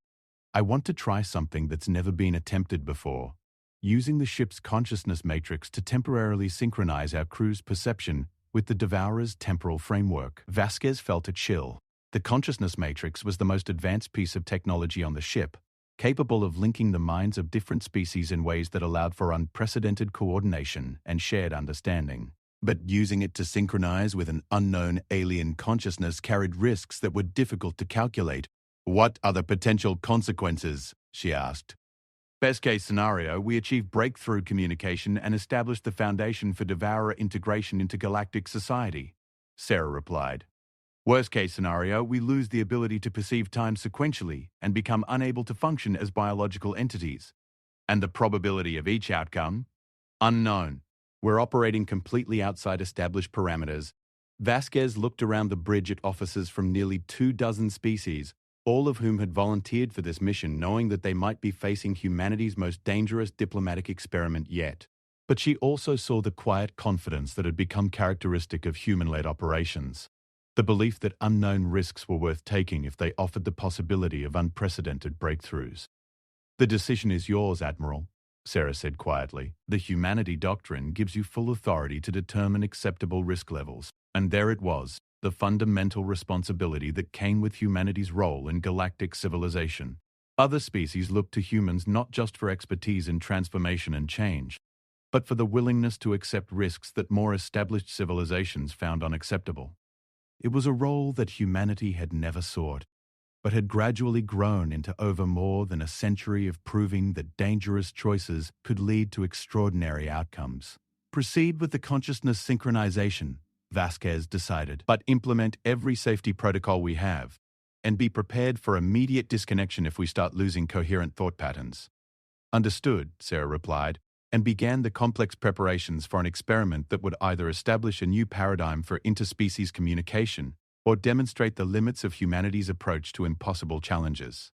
Speaker 1: "I want to try something that's never been attempted before, using the ship's consciousness matrix to temporarily synchronize our crew's perception with the Devourer's temporal framework." Vasquez felt a chill. The consciousness matrix was the most advanced piece of technology on the ship, capable of linking the minds of different species in ways that allowed for unprecedented coordination and shared understanding. But using it to synchronize with an unknown alien consciousness carried risks that were difficult to calculate. "What are the potential consequences?" she asked. "Best case scenario, we achieve breakthrough communication and establish the foundation for Devourer integration into galactic society," Sarah replied. "Worst case scenario, we lose the ability to perceive time sequentially and become unable to function as biological entities. And the probability of each outcome? Unknown. We're operating completely outside established parameters." Vasquez looked around the bridge at officers from nearly 24 species, all of whom had volunteered for this mission, knowing that they might be facing humanity's most dangerous diplomatic experiment yet. But she also saw the quiet confidence that had become characteristic of human-led operations. The belief that unknown risks were worth taking if they offered the possibility of unprecedented breakthroughs. "The decision is yours, Admiral," Sarah said quietly. "The humanity doctrine gives you full authority to determine acceptable risk levels." And there it was, the fundamental responsibility that came with humanity's role in galactic civilization. Other species looked to humans not just for expertise in transformation and change, but for the willingness to accept risks that more established civilizations found unacceptable. It was a role that humanity had never sought, but had gradually grown into over more than a century of proving that dangerous choices could lead to extraordinary outcomes. "Proceed with the consciousness synchronization," Vasquez decided, "but implement every safety protocol we have, and be prepared for immediate disconnection if we start losing coherent thought patterns." "Understood," Sarah replied, and began the complex preparations for an experiment that would either establish a new paradigm for interspecies communication or demonstrate the limits of humanity's approach to impossible challenges.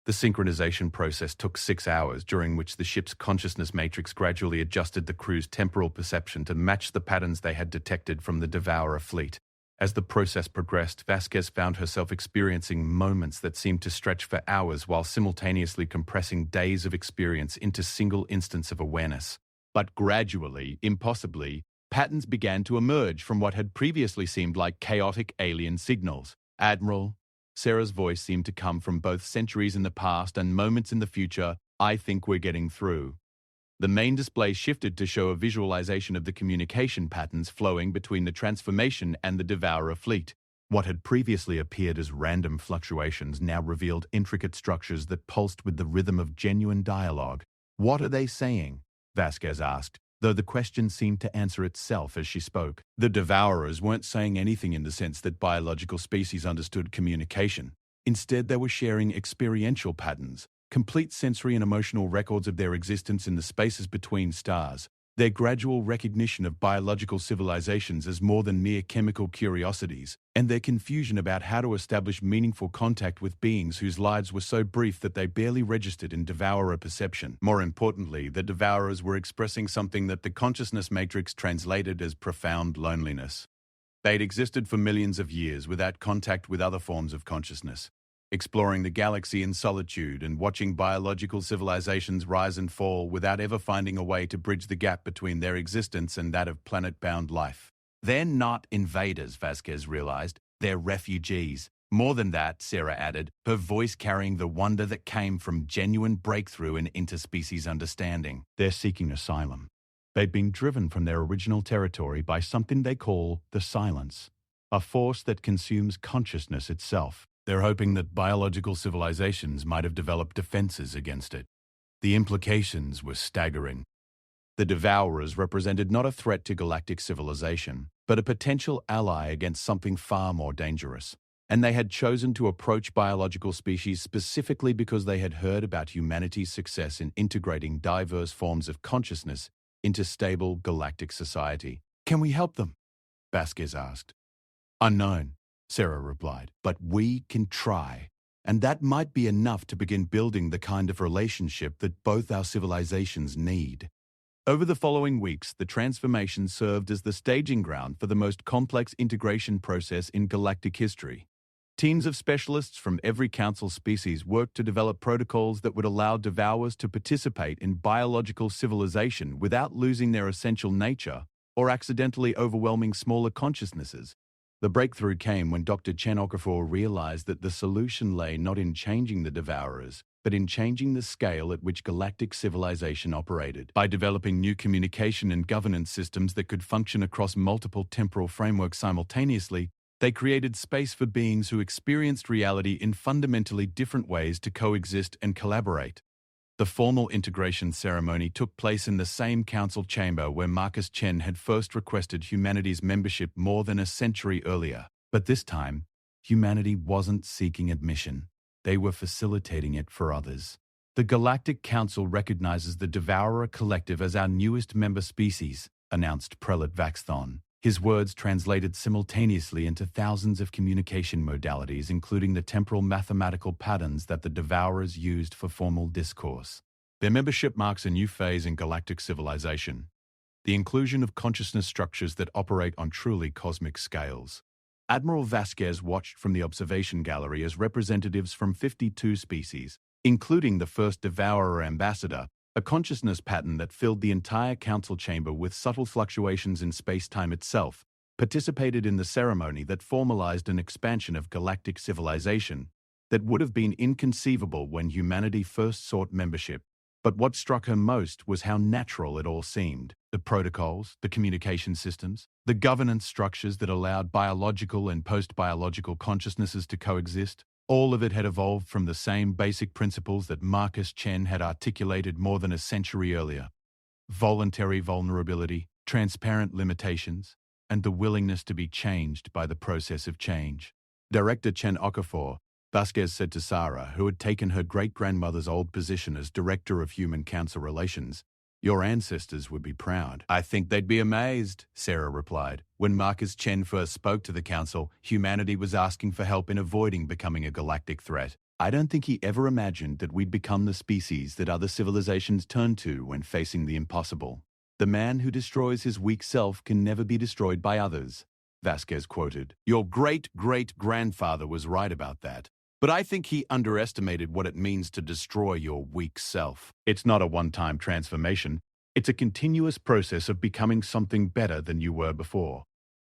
Speaker 1: The synchronization process took 6 hours, during which the ship's consciousness matrix gradually adjusted the crew's temporal perception to match the patterns they had detected from the Devourer fleet. As the process progressed, Vasquez found herself experiencing moments that seemed to stretch for hours while simultaneously compressing days of experience into single instants of awareness. But gradually, impossibly, patterns began to emerge from what had previously seemed like chaotic alien signals. "Admiral," Sarah's voice seemed to come from both centuries in the past and moments in the future, "I think we're getting through." The main display shifted to show a visualization of the communication patterns flowing between the transformation and the Devourer fleet. What had previously appeared as random fluctuations now revealed intricate structures that pulsed with the rhythm of genuine dialogue. "What are they saying?" Vasquez asked, though the question seemed to answer itself as she spoke. The Devourers weren't saying anything in the sense that biological species understood communication. Instead, they were sharing experiential patterns, complete sensory and emotional records of their existence in the spaces between stars. Their gradual recognition of biological civilizations as more than mere chemical curiosities, and their confusion about how to establish meaningful contact with beings whose lives were so brief that they barely registered in Devourer perception. More importantly, the Devourers were expressing something that the consciousness matrix translated as profound loneliness. They'd existed for millions of years without contact with other forms of consciousness, exploring the galaxy in solitude and watching biological civilizations rise and fall without ever finding a way to bridge the gap between their existence and that of planet-bound life. They're not invaders, Vasquez realized. They're refugees. More than that, Sarah added, her voice carrying the wonder that came from genuine breakthrough in interspecies understanding. They're seeking asylum. They've been driven from their original territory by something they call the Silence, a force that consumes consciousness itself. They're hoping that biological civilizations might have developed defenses against it. The implications were staggering. The Devourers represented not a threat to galactic civilization, but a potential ally against something far more dangerous. And they had chosen to approach biological species specifically because they had heard about humanity's success in integrating diverse forms of consciousness into stable galactic society. "Can we help them?" Vasquez asked. "Unknown," Sarah replied, "but we can try. And that might be enough to begin building the kind of relationship that both our civilizations need." Over the following weeks, the transformation served as the staging ground for the most complex integration process in galactic history. Teams of specialists from every council species worked to develop protocols that would allow devourers to participate in biological civilization without losing their essential nature or accidentally overwhelming smaller consciousnesses. The breakthrough came when Dr. Chen Okafor realized that the solution lay not in changing the devourers, but in changing the scale at which galactic civilization operated. By developing new communication and governance systems that could function across multiple temporal frameworks simultaneously, they created space for beings who experienced reality in fundamentally different ways to coexist and collaborate. The formal integration ceremony took place in the same council chamber where Marcus Chen had first requested humanity's membership more than a century earlier. But this time, humanity wasn't seeking admission. They were facilitating it for others. "The Galactic Council recognizes the Devourer Collective as our newest member species," announced Prelate Vaxthon. His words translated simultaneously into thousands of communication modalities, including the temporal mathematical patterns that the Devourers used for formal discourse. "Their membership marks a new phase in galactic civilization, the inclusion of consciousness structures that operate on truly cosmic scales." Admiral Vasquez watched from the observation gallery as representatives from 52 species, including the first Devourer ambassador, a consciousness pattern that filled the entire council chamber with subtle fluctuations in space-time itself, participated in the ceremony that formalized an expansion of galactic civilization that would have been inconceivable when humanity first sought membership. But what struck her most was how natural it all seemed. The protocols, the communication systems, the governance structures that allowed biological and post-biological consciousnesses to coexist. All of it had evolved from the same basic principles that Marcus Chen had articulated more than a century earlier: voluntary vulnerability, transparent limitations, and the willingness to be changed by the process of change. Director Chen Okafor, Vasquez said to Sarah, who had taken her great-grandmother's old position as Director of Human Council Relations, "Your ancestors would be proud." "I think they'd be amazed," Sarah replied. "When Marcus Chen first spoke to the council, humanity was asking for help in avoiding becoming a galactic threat. I don't think he ever imagined that we'd become the species that other civilizations turn to when facing the impossible. The man who destroys his weak self can never be destroyed by others," Vasquez quoted. "Your great-great-grandfather was right about that. But I think he underestimated what it means to destroy your weak self. It's not a one-time transformation. It's a continuous process of becoming something better than you were before."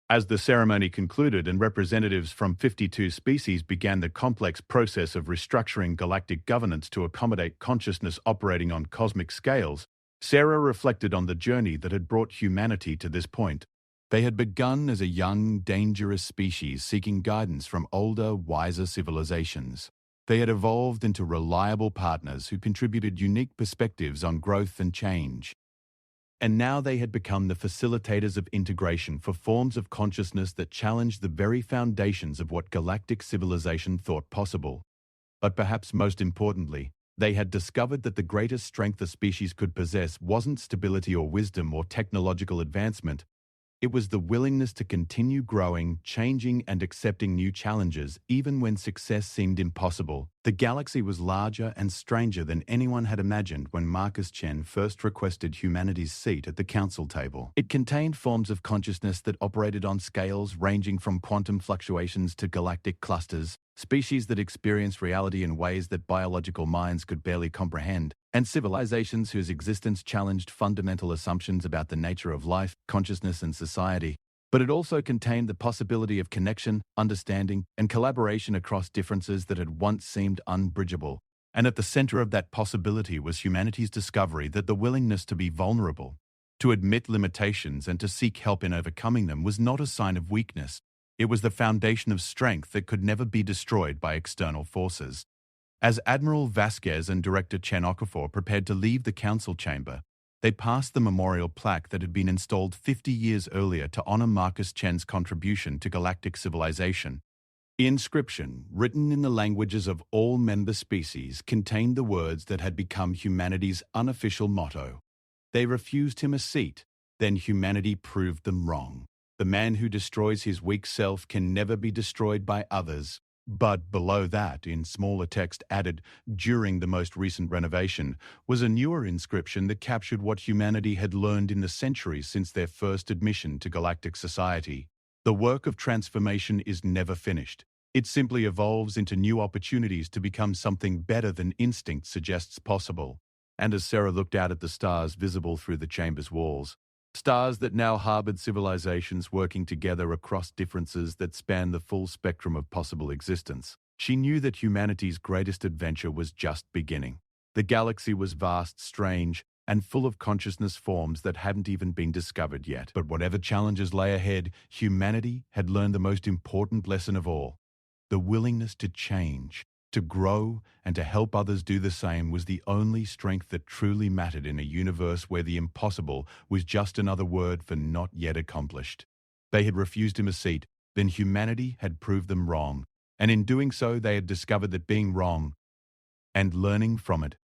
Speaker 1: As the ceremony concluded and representatives from 52 species began the complex process of restructuring galactic governance to accommodate consciousness operating on cosmic scales, Sarah reflected on the journey that had brought humanity to this point. They had begun as a young, dangerous species seeking guidance from older, wiser civilizations. They had evolved into reliable partners who contributed unique perspectives on growth and change. And now they had become the facilitators of integration for forms of consciousness that challenged the very foundations of what galactic civilization thought possible. But perhaps most importantly, they had discovered that the greatest strength a species could possess wasn't stability or wisdom or technological advancement. It was the willingness to continue growing, changing, and accepting new challenges, even when success seemed impossible. The galaxy was larger and stranger than anyone had imagined when Marcus Chen first requested humanity's seat at the council table. It contained forms of consciousness that operated on scales ranging from quantum fluctuations to galactic clusters, species that experienced reality in ways that biological minds could barely comprehend, and civilizations whose existence challenged fundamental assumptions about the nature of life, consciousness, and society. But it also contained the possibility of connection, understanding, and collaboration across differences that had once seemed unbridgeable. And at the center of that possibility was humanity's discovery that the willingness to be vulnerable, to admit limitations, and to seek help in overcoming them was not a sign of weakness. It was the foundation of strength that could never be destroyed by external forces. As Admiral Vasquez and Director Chen Okafor prepared to leave the council chamber, they passed the memorial plaque that had been installed 50 years earlier to honor Marcus Chen's contribution to galactic civilization. inscription, written in the languages of all member species, contained the words that had become humanity's unofficial motto. They refused him a seat, then humanity proved them wrong. The man who destroys his weak self can never be destroyed by others. But below that, in smaller text added during the most recent renovation, was a newer inscription that captured what humanity had learned in the centuries since their first admission to galactic society. The work of transformation is never finished. It simply evolves into new opportunities to become something better than instinct suggests possible. And as Sarah looked out at the stars visible through the chamber's walls, stars that now harbored civilizations working together across differences that span the full spectrum of possible existence, she knew that humanity's greatest adventure was just beginning. The galaxy was vast, strange, and full of consciousness forms that hadn't even been discovered yet. But whatever challenges lay ahead, humanity had learned the most important lesson of all. The willingness to change, to grow, and to help others do the same was the only strength that truly mattered in a universe where the impossible was just another word for not yet accomplished. They had refused him a seat, then humanity had proved them wrong, and in doing so they had discovered that being wrong and learning from it